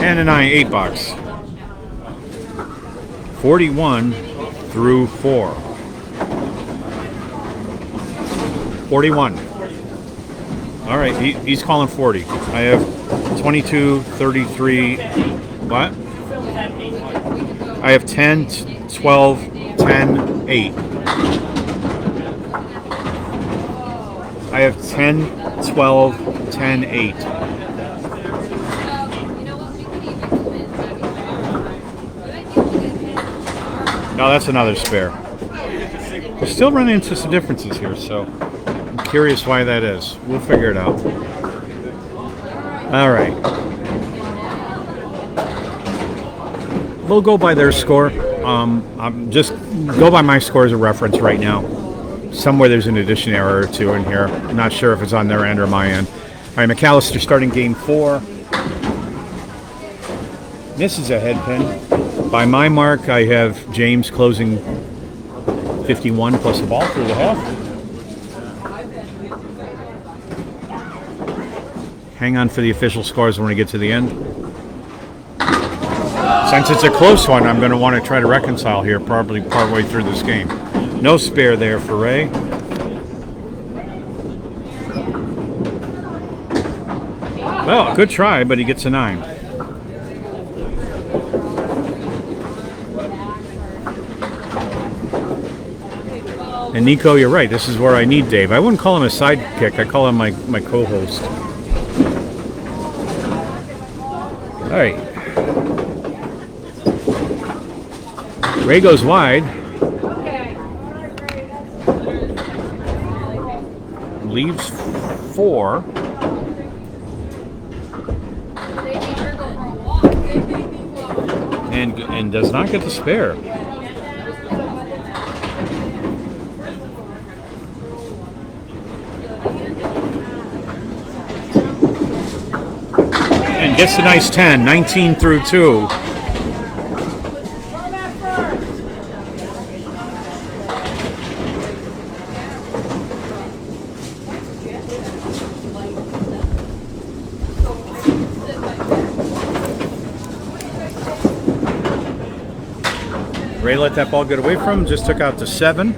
And a 8 box. 41 through 4. 41. All right, he's calling 40. I have 22, 33. What? I have 10, 12, 10, 8. I have 10, 12, 10, 8. No, that's another spare. We're still running into some differences here, so I'm curious why that is. We'll figure it out. All right. We'll go by their score. I'm just go by my score as a reference right now. Somewhere there's an addition error or 2 in here. I'm not sure if it's on their end or my end. All right, McAllister starting game 4. Misses a head pin. By my mark, I have James closing 51 plus the ball through the half. Hang on for the official scores when we get to the end. Since it's a close one, I'm going to want to try to reconcile here, probably partway through this game. No spare there for Ray. Well, good try, but he gets a 9. And Nico, you're right. This is where I need Dave. I wouldn't call him a sidekick. I call him my co-host. All right. Ray goes wide. Leaves 4. And does not get the spare. And gets a nice 10, 19 through 2. Ray let that ball get away from him, just took out the 7.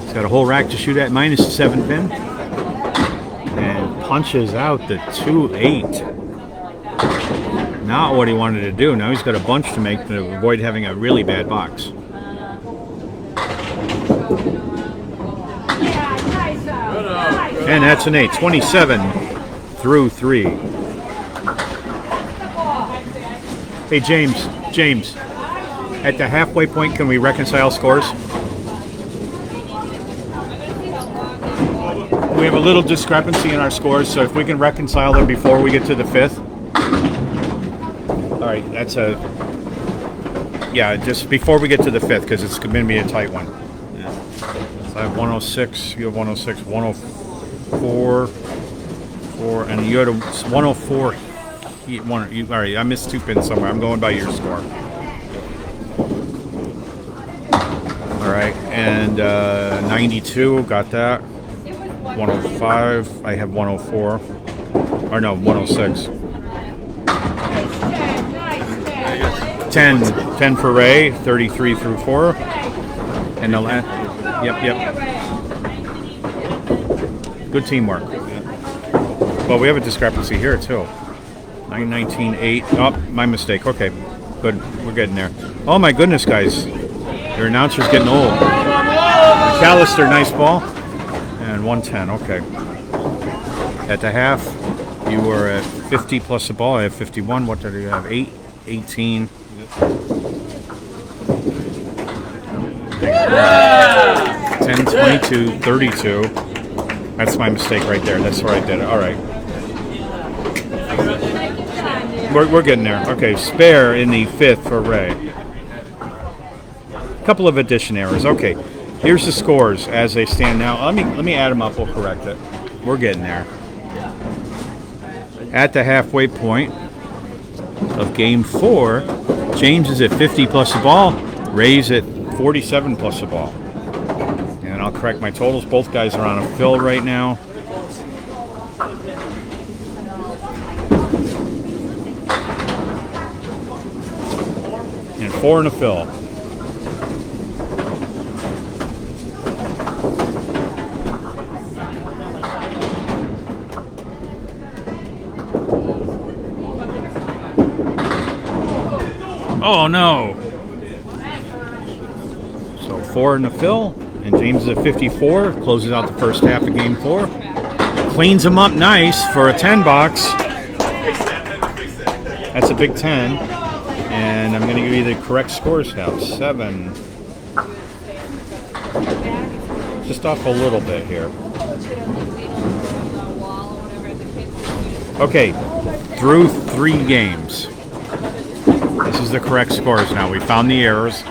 He's got a whole rack to shoot at, minus 7 pin. And punches out the 2-8. Not what he wanted to do. Now he's got a bunch to make to avoid having a really bad box. And that's an 8, 27 through 3. Hey James, at the halfway point, can we reconcile scores? We have a little discrepancy in our scores, so if we can reconcile them before we get to the 5th. All right, that's a, yeah, just before we get to the 5th, because it's going to be a tight one. Yeah. So I have 106, you have 106, 104, 4, and you had a 104. All right, I missed 2 pins somewhere. I'm going by your score. All right, and 92, got that. 105, I have 104. Or no, 106. 10 for Ray, 33 through 4. And the last, yep. Good teamwork. Well, we have a discrepancy here too. 919 8. Oh, my mistake. Okay, good. We're getting there. Oh my goodness, guys. Your announcer's getting old. McAllister, nice ball. And 110. Okay. At the half, you were at 50 plus the ball. I have 51. What did you have? 8, 18. 10, 22, 32. That's my mistake right there. That's where I did it. All right. We're getting there. Okay, spare in the 5th for Ray. A couple of addition errors. Okay, here's the scores as they stand now. Let me add them up. We'll correct it. We're getting there. At the halfway point of Game 4, James is at 50 plus the ball. Ray's at 47 plus the ball. And I'll correct my totals. Both guys are on a fill right now. And 4 in a fill. Oh no! So 4 in the fill, and James is at 54. Closes out the first half of Game 4. Cleans him up nice for a 10 box. That's a big 10. And I'm going to give you the correct scores now. 7. Just off a little bit here. Okay, through 3 games. This is the correct scores now. We found the errors.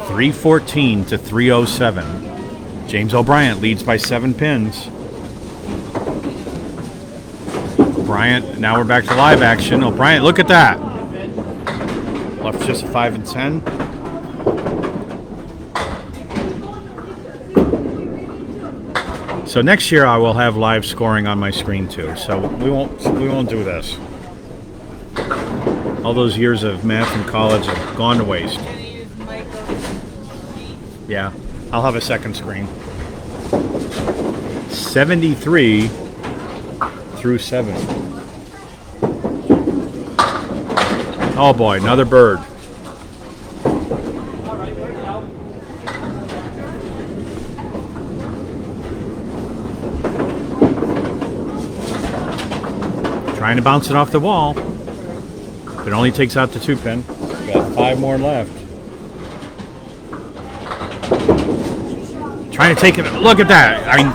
314 to 307. James O'Brien leads by 7 pins. Bryant, now we're back to live action. Oh, Bryant, look at that. Left just a 5 and 10. So next year I will have live scoring on my screen too. So we won't do this. All those years of math in college have gone to waste. Yeah, I'll have a second screen. 73 through 7. Oh boy, another bird. Trying to bounce it off the wall. It only takes out the 2-pin. Got 5 more left. Trying to take it. Look at that. I mean,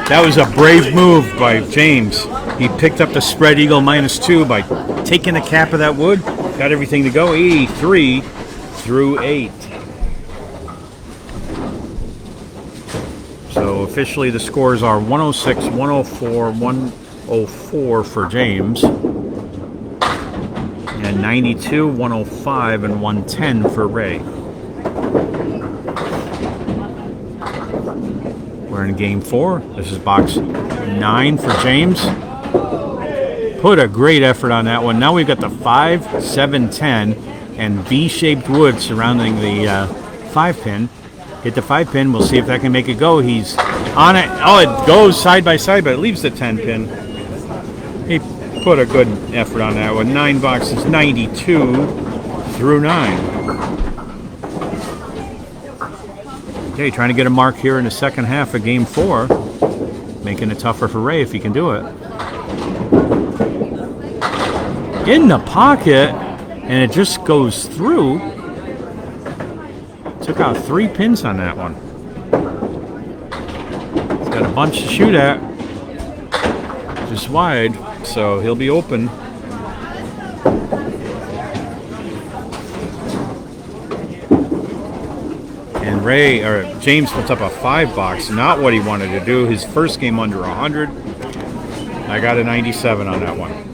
that was a brave move by James. He picked up the spread eagle -2 by taking the cap of that wood. Got everything to go. 83 through 8. So officially the scores are 106, 104, 104 for James. And 92, 105, and 110 for Ray. We're in game 4. This is box 9 for James. Put a great effort on that one. Now we've got the 5, 7, 10, and V-shaped wood surrounding the 5-pin. Hit the 5-pin. We'll see if that can make it go. He's on it. Oh, it goes side by side, but it leaves the 10-pin. He put a good effort on that one. 9 boxes, 92 through 9. Okay, trying to get a mark here in the second half of game 4. Making it tougher for Ray if he can do it. In the pocket, and it just goes through. Took out 3 pins on that one. He's got a bunch to shoot at. Just wide, so he'll be open. And James puts up a 5 box. Not what he wanted to do. His first game under 100. I got a 97 on that one.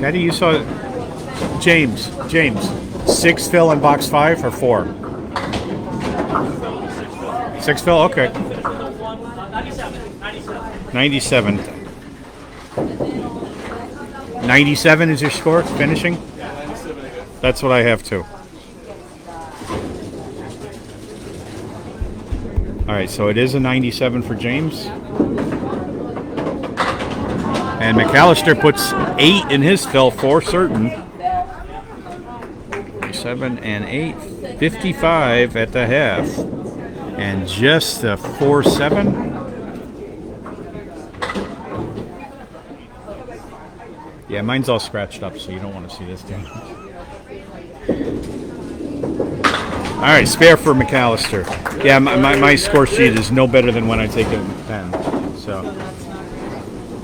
Daddy, you saw James. 6 fill in box 5 or 4? 6 fill? Okay. 97. 97 is your score, finishing? That's what I have too. Alright, so it is a 97 for James. And McAllister puts 8 in his fill for certain. 7 and 8, 55 at the half. And just a 4-7. Yeah, mine's all scratched up, so you don't want to see this thing. All right, spare for McAllister. Yeah, my score sheet is no better than when I take a pen. So,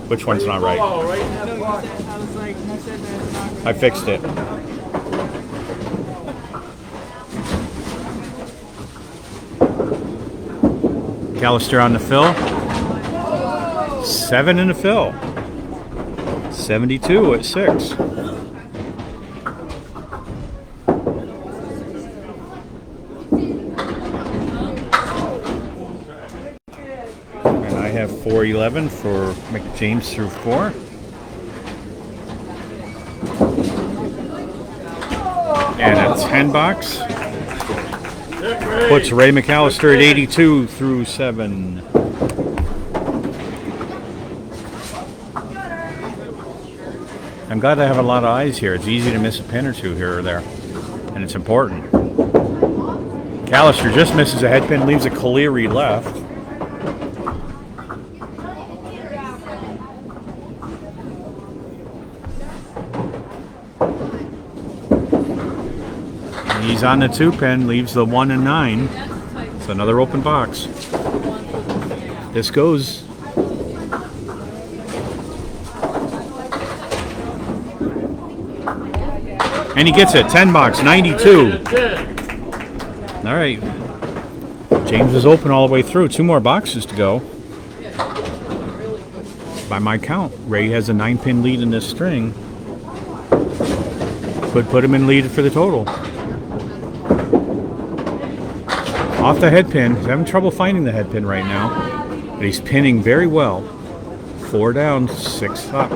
which one's not right? I fixed it. McAllister on the fill. 7 in the fill. 72 at 6. And I have 411 for James through 4. And a 10 box puts Ray McAllister at 82 through 7. I'm glad I have a lot of eyes here. It's easy to miss a pin or two here or there, and it's important. McAllister just misses a head pin, leaves a Caleri left. And he's on the 2-pin, leaves the 1 and 9. It's another open box. This goes. And he gets it. 10 bucks, 92. All right. James is open all the way through. 2 more boxes to go. By my count, Ray has a 9-pin lead in this string. Could put him in lead for the total. Off the head pin. He's having trouble finding the head pin right now. But he's pinning very well. 4 down, 6 up.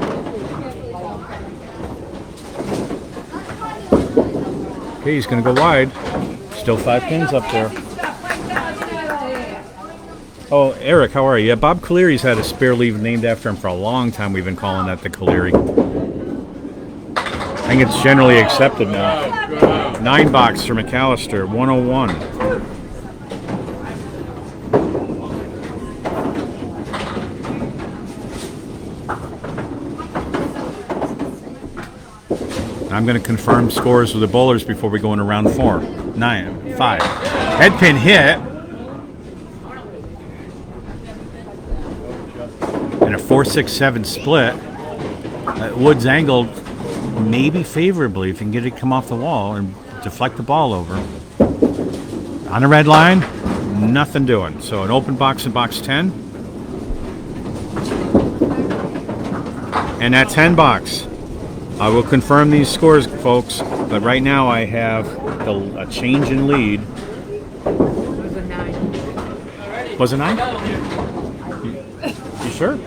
Okay, he's going to go wide. Still 5 pins up there. Oh, Eric, how are you? Yeah, Bob Caleri had a spare leaf named after him for a long time. We've been calling that the Caleri. I think it's generally accepted now. 9 box for McAllister, 101. I'm going to confirm scores with the bowlers before we go into round 4. 9, 5. Head pin hit. And a 4-6-7 split. Wood's angled maybe favorably if you can get it to come off the wall and deflect the ball over. On the red line, nothing doing. So an open box in box 10. And that 10 box. I will confirm these scores, folks, but right now I have a change in lead. It was a 9. Was it 9? You sure?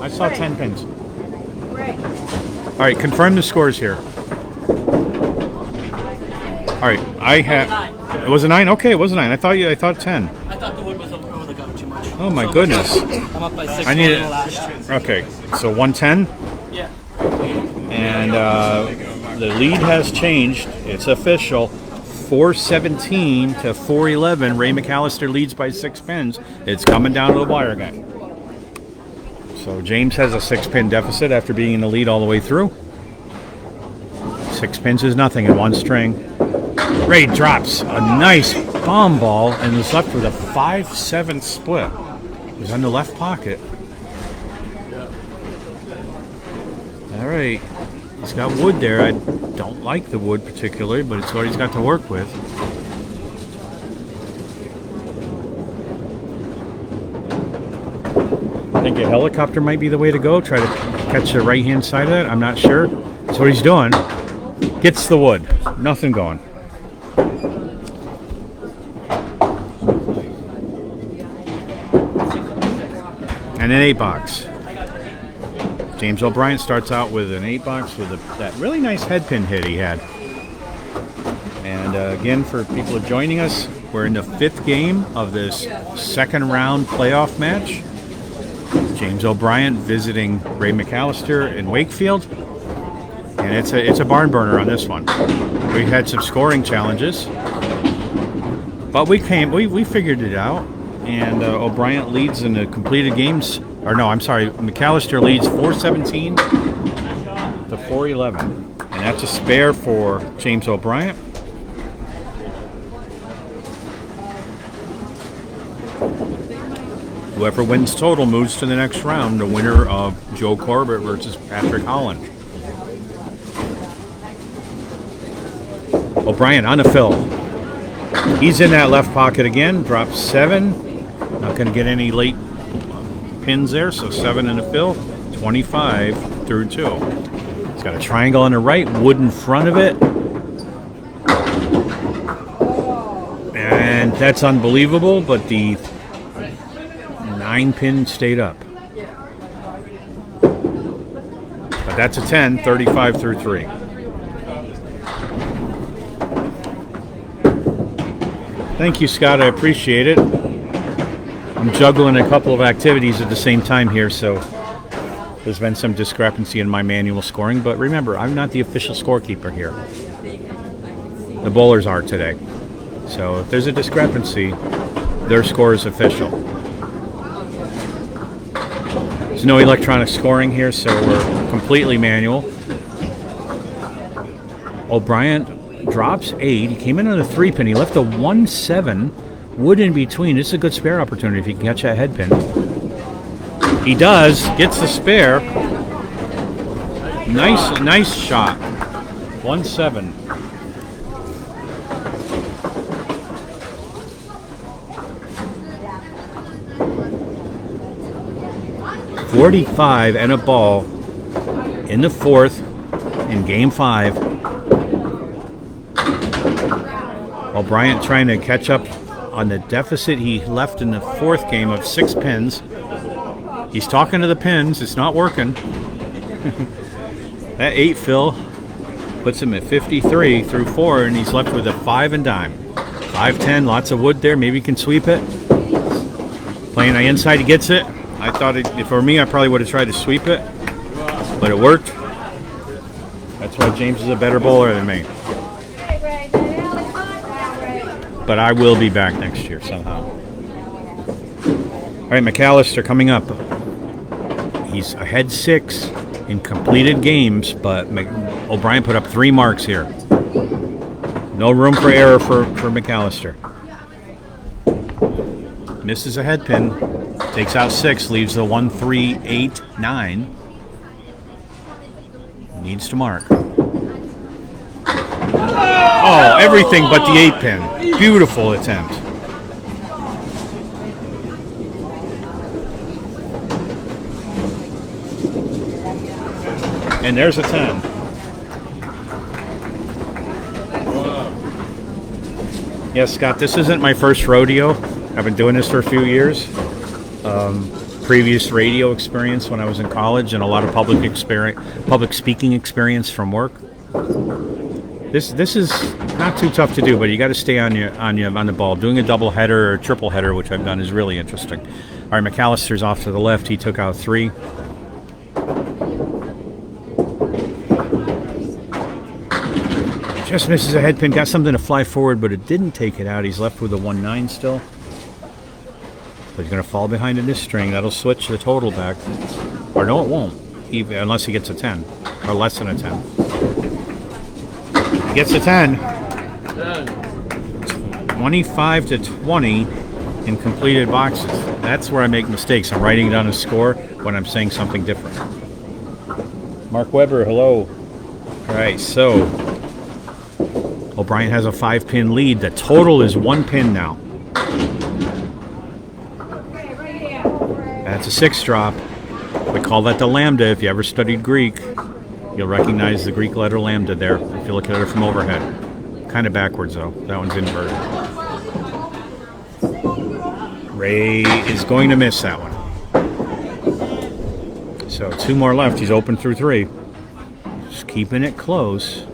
I saw 10 pins. All right, confirm the scores here. All right, I have. It was a 9. Okay, it was a 9. I thought 10. I thought the wood was over the gun too much. Oh my goodness. I'm up by 6. I need it. Okay, so 110. Yeah. And the lead has changed. It's official. 417 to 411. Ray McAllister leads by 6 pins. It's coming down to the wire again. So James has a 6-pin deficit after being in the lead all the way through. 6 pins is nothing in one string. Ray drops a nice bomb ball and is left with a 5-7 split. He's on the left pocket. All right. He's got wood there. I don't like the wood particularly, but it's what he's got to work with. I think a helicopter might be the way to go. Try to catch the right-hand side of that. I'm not sure. That's what he's doing. Gets the wood. Nothing going. And an 8 box. James O'Brien starts out with an 8 box with that really nice head pin hit he had. And again, for people joining us, we're in the 5th game of this 2nd round playoff match. James O'Brien visiting Ray McAllister in Wakefield. And it's a barn burner on this one. We had some scoring challenges. But we figured it out. And O'Brien leads in the completed games. Or no, I'm sorry. McAllister leads 417 to 411. And that's a spare for James O'Brien. Whoever wins total moves to the next round, the winner of Joe Corbett versus Patrick Holland. O'Brien on the fill. He's in that left pocket again, drops 7. Not going to get any late pins there, so 7 in the fill, 25 through 2. He's got a triangle on the right, wood in front of it. And that's unbelievable, but the 9 pin stayed up. But that's a 10, 35 through 3. Thank you, Scott. I appreciate it. I'm juggling a couple of activities at the same time here, so there's been some discrepancy in my manual scoring. But remember, I'm not the official scorekeeper here. The bowlers are today. So if there's a discrepancy, their score is official. There's no electronic scoring here, so we're completely manual. O'Brien drops 8. He came in on a 3-pin. He left a 1-7 wood in between. This is a good spare opportunity if he can catch that head pin. He does. Gets the spare. Nice shot. 1-7. .45 and a ball in the fourth in Game 5. O'Brien trying to catch up on the deficit he left in the fourth game of 6 pins. He's talking to the pins. It's not working. That 8 fill puts him at 53 through 4, and he's left with a 5 and dime. 5-10, lots of wood there. Maybe he can sweep it. Playing the inside, he gets it. I thought for me, I probably would have tried to sweep it, but it worked. That's why James is a better bowler than me. But I will be back next year somehow. All right, McAllister coming up. He's ahead 6 in completed games, but O'Brien put up 3 marks here. No room for error for McAllister. Misses a head pin. Takes out 6, leaves the 1, 3, 8, 9. Needs to mark. Oh, everything but the 8 pin. Beautiful attempt. And there's a 10. Yes, Scott, this isn't my first rodeo. I've been doing this for a few years. Previous radio experience when I was in college, and a lot of public speaking experience from work. This is not too tough to do, but you got to stay on the ball. Doing a double header or triple header, which I've done, is really interesting. All right, McAllister's off to the left. He took out 3. Just misses a head pin. Got something to fly forward, but it didn't take it out. He's left with a 1-9 still. But he's going to fall behind in this string. That'll switch the total back. Or no, it won't. Even, unless he gets a 10. Or less than a 10. He gets a 10. 25 to 20 in completed boxes. That's where I make mistakes. I'm writing down a score when I'm saying something different. Mark Weber, hello. All right, so O'Brien has a 5-pin lead. The total is 1 pin now. That's a 6 drop. We call that the lambda. If you ever studied Greek, you'll recognize the Greek letter lambda there if you look at it from overhead. Kind of backwards, though. That one's inverted. Ray is going to miss that one. So 2 more left. He's open through 3. Just keeping it close.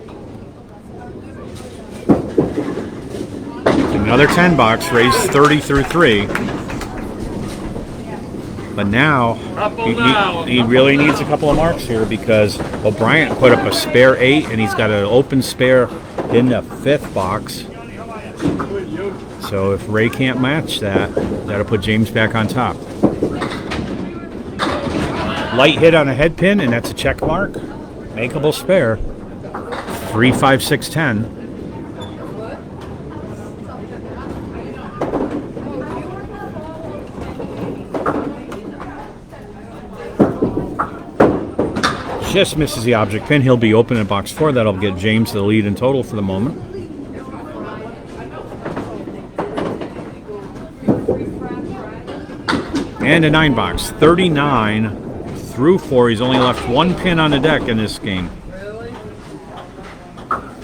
Another 10 box. Ray's 30 through 3. But now, he really needs a couple of marks here because O'Brien put up a spare 8, and he's got an open spare in the 5th box. So if Ray can't match that, that'll put James back on top. Light hit on a head pin, and that's a check mark. Makeable spare. 3, 5, 6, 10. Just misses the object pin. He'll be open in box 4. That'll get James the lead in total for the moment. And a 9 box. 39 through 4. He's only left 1 pin on the deck in this game.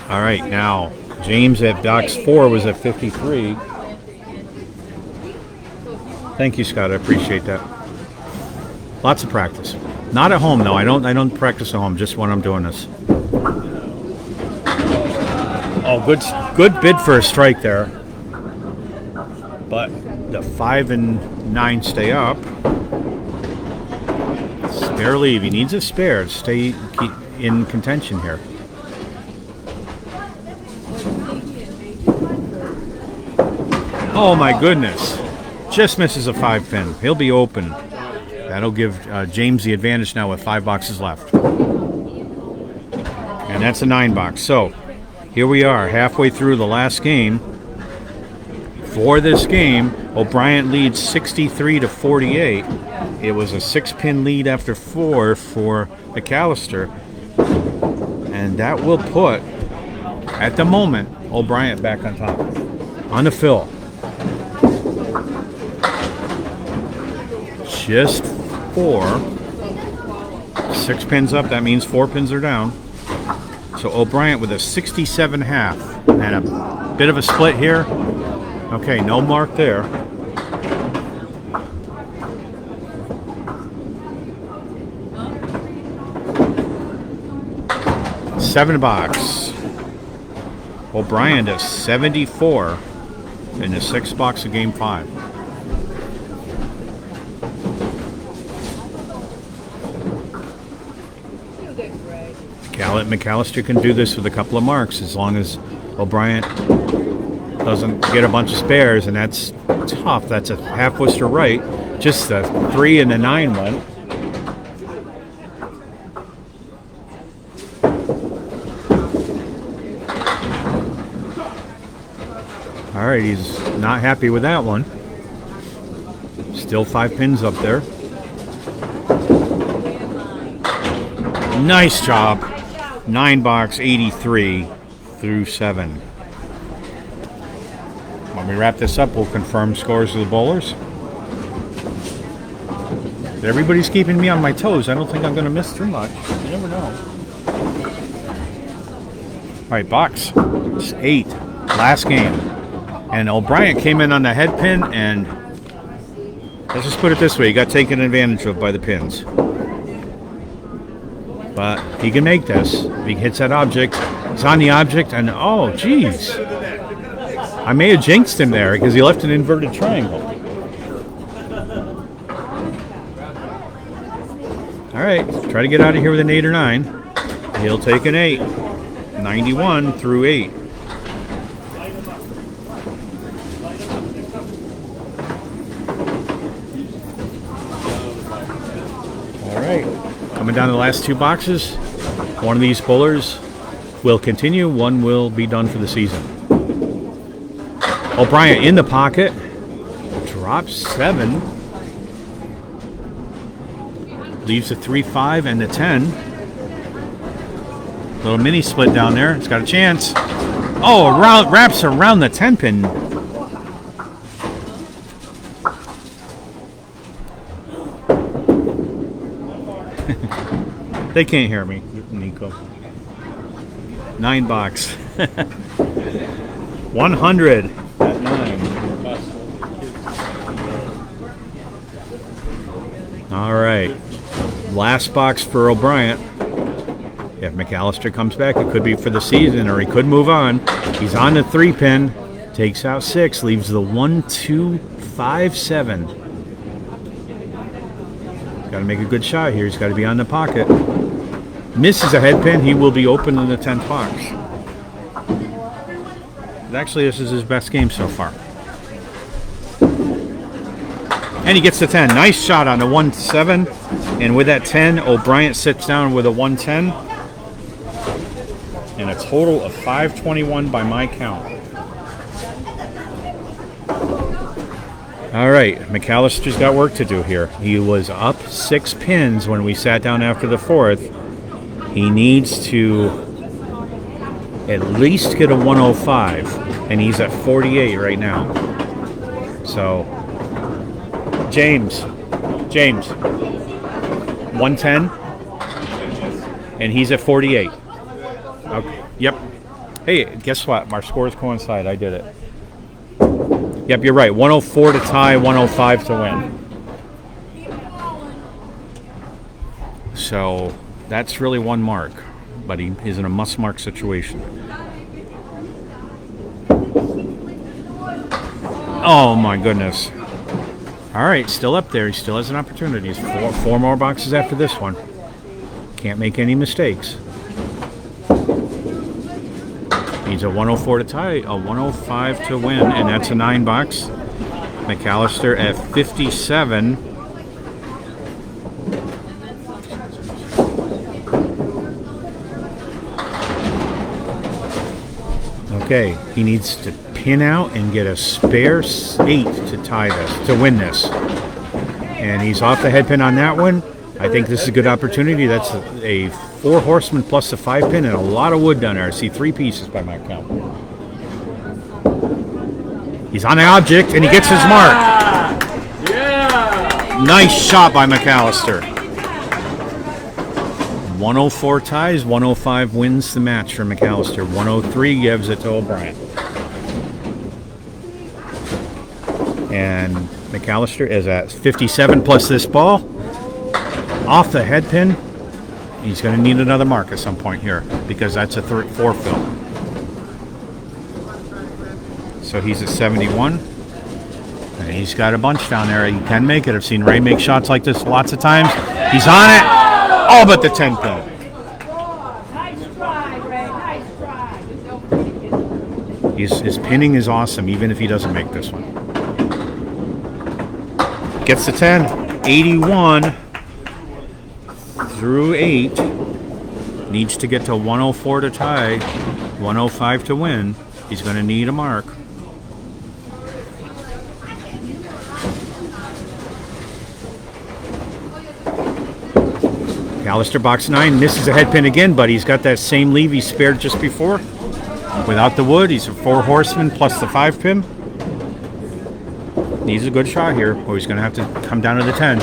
All right, now James at box 4 was at 53. Thank you, Scott. I appreciate that. Lots of practice. Not at home, though. I don't practice at home, just when I'm doing this. Oh, good bid for a strike there. But the 5 and 9 stay up. Spare leave. He needs a spare to keep in contention here. Oh, my goodness. Just misses a 5 pin. He'll be open. That'll give James the advantage now with 5 boxes left. And that's a 9 box. So here we are, halfway through the last game. For this game, O'Brien leads 63 to 48. It was a 6-pin lead after 4 for McAllister. And that will put At the moment, O'Brien back on top. On the fill. Just 4. 6 pins up, that means 4 pins are down. So O'Brien with a 67.5 and a bit of a split here. Okay, no mark there. Seven box. O'Brien to 74 in the 6 box of game 5. McAllister can do this with a couple of marks as long as O'Brien doesn't get a bunch of spares, and that's tough. That's a half Worcester right. Just the 3 and the 9 went. All right, he's not happy with that one. Still 5 pins up there. Nice job. 9 box, 83 through 7. When we wrap this up, we'll confirm scores of the bowlers. Everybody's keeping me on my toes. I don't think I'm going to miss too much. You never know. All right, box 8, last game. And O'Brien came in on the head pin, and let's just put it this way, he got taken advantage of by the pins. But he can make this. If he hits that object, it's on the object, and oh, geez. I may have jinxed him there because he left an inverted triangle. All right, try to get out of here with an 8 or 9. He'll take an 8. 91 through 8. All right, coming down to the last 2 boxes. One of these bowlers will continue. One will be done for the season. O'Brien in the pocket. Drops 7. Leaves the 3-5 and the 10. Little mini split down there. It's got a chance. Oh, wraps around the 10 pin. They can't hear me, Nico. 9 box. 100 at 9. All right. Last box for O'Brien. If McAllister comes back, it could be for the season, or he could move on. He's on the 3 pin. Takes out 6. Leaves the 1, 2, 5, 7. Got to make a good shot here. He's got to be on the pocket. Misses a head pin. He will be open in the 10th box. But actually, this is his best game so far. And he gets the 10. Nice shot on the 1-7. And with that 10, O'Brien sits down with a 110. And a total of 521 by my count. All right, McAllister's got work to do here. He was up 6 pins when we sat down after the 4th. He needs to at least get a 105, and he's at 48 right now. So, James, 110, and he's at 48. Okay. Yep. Hey, guess what? Our scores coincide. I did it. Yep, you're right. 104 to tie, 105 to win. So that's really 1 mark, but he is in a must-mark situation. Oh my goodness! All right, still up there. He still has an opportunity. He's 4 more boxes after this one. Can't make any mistakes. Needs a 104 to tie, a 105 to win, and that's a 9 box. McAllister at 57. Okay, he needs to pin out and get a spare 8 to tie this, to win this. And he's off the head pin on that one. I think this is a good opportunity. That's a 4 horseman plus a 5 pin and a lot of wood down there. I see 3 pieces by my count. He's on the object and he gets his mark. Yeah! Nice shot by McAllister. 104 ties, 105 wins the match for McAllister. 103 gives it to O'Brien. And McAllister is at 57 plus this ball. Off the head pin. He's going to need another mark at some point here because that's a 4 fill. So he's at 71. And he's got a bunch down there. He can make it. I've seen Ray make shots like this lots of times. He's on it. All but the 10 pin. Nice try, Ray. Nice try. His pinning is awesome, even if he doesn't make this one. Gets the 10. 81 through 8. Needs to get to 104 to tie. 105 to win. He's going to need a mark. McAllister box 9 misses a head pin again, but he's got that same leave he spared just before. Without the wood, he's a 4 horseman plus the 5 pin. Needs a good shot here, or he's going to have to come down to the 10.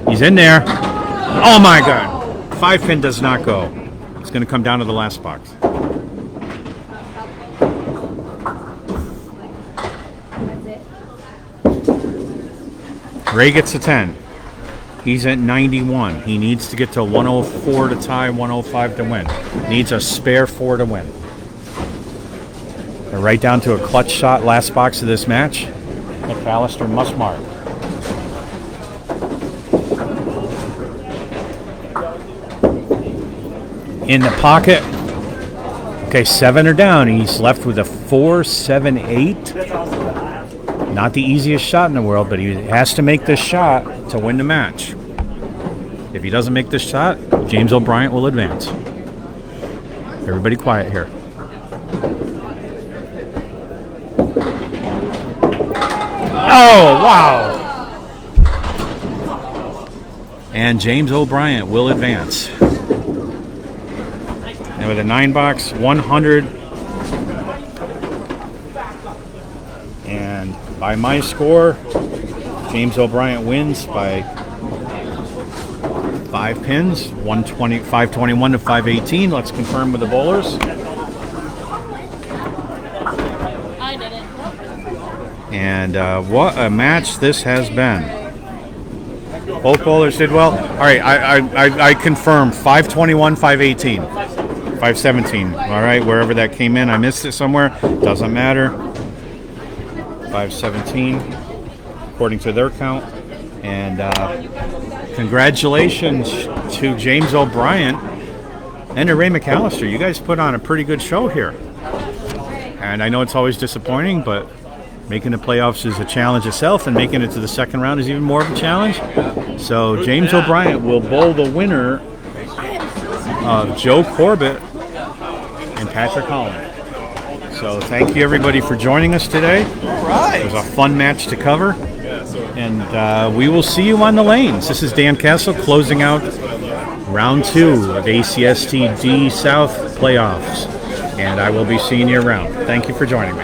He's in there. Oh my God! 5 pin does not go. It's going to come down to the last box. Ray gets a 10. He's at 91. He needs to get to 104 to tie, 105 to win. Needs a spare 4 to win. They're right down to a clutch shot, last box of this match. McAllister must mark. In the pocket. Okay, 7 are down. He's left with a 4, 7, 8. Not the easiest shot in the world, but he has to make this shot to win the match. If he doesn't make this shot, James O'Brien will advance. Everybody quiet here. Oh, wow! And James O'Brien will advance. And with a 9 box, 100. And by my score, James O'Brien wins by 5 pins, 521 to 518. Let's confirm with the bowlers. I did it. And what a match this has been. Both bowlers did well. All right, I confirm 521, 518, 517. All right, wherever that came in, I missed it somewhere. Doesn't matter. 517, according to their count. And congratulations to James O'Brien and to Ray McAllister. You guys put on a pretty good show here. And I know it's always disappointing, but making the playoffs is a challenge itself, and making it to the second round is even more of a challenge. So James O'Brien will bowl the winner of Joe Corbett and Patrick Holland. So thank you everybody for joining us today. It was a fun match to cover. And we will see you on the lanes. This is Dan Castle closing out round 2 of ACST D South playoffs. And I will be seeing you around. Thank you for joining me.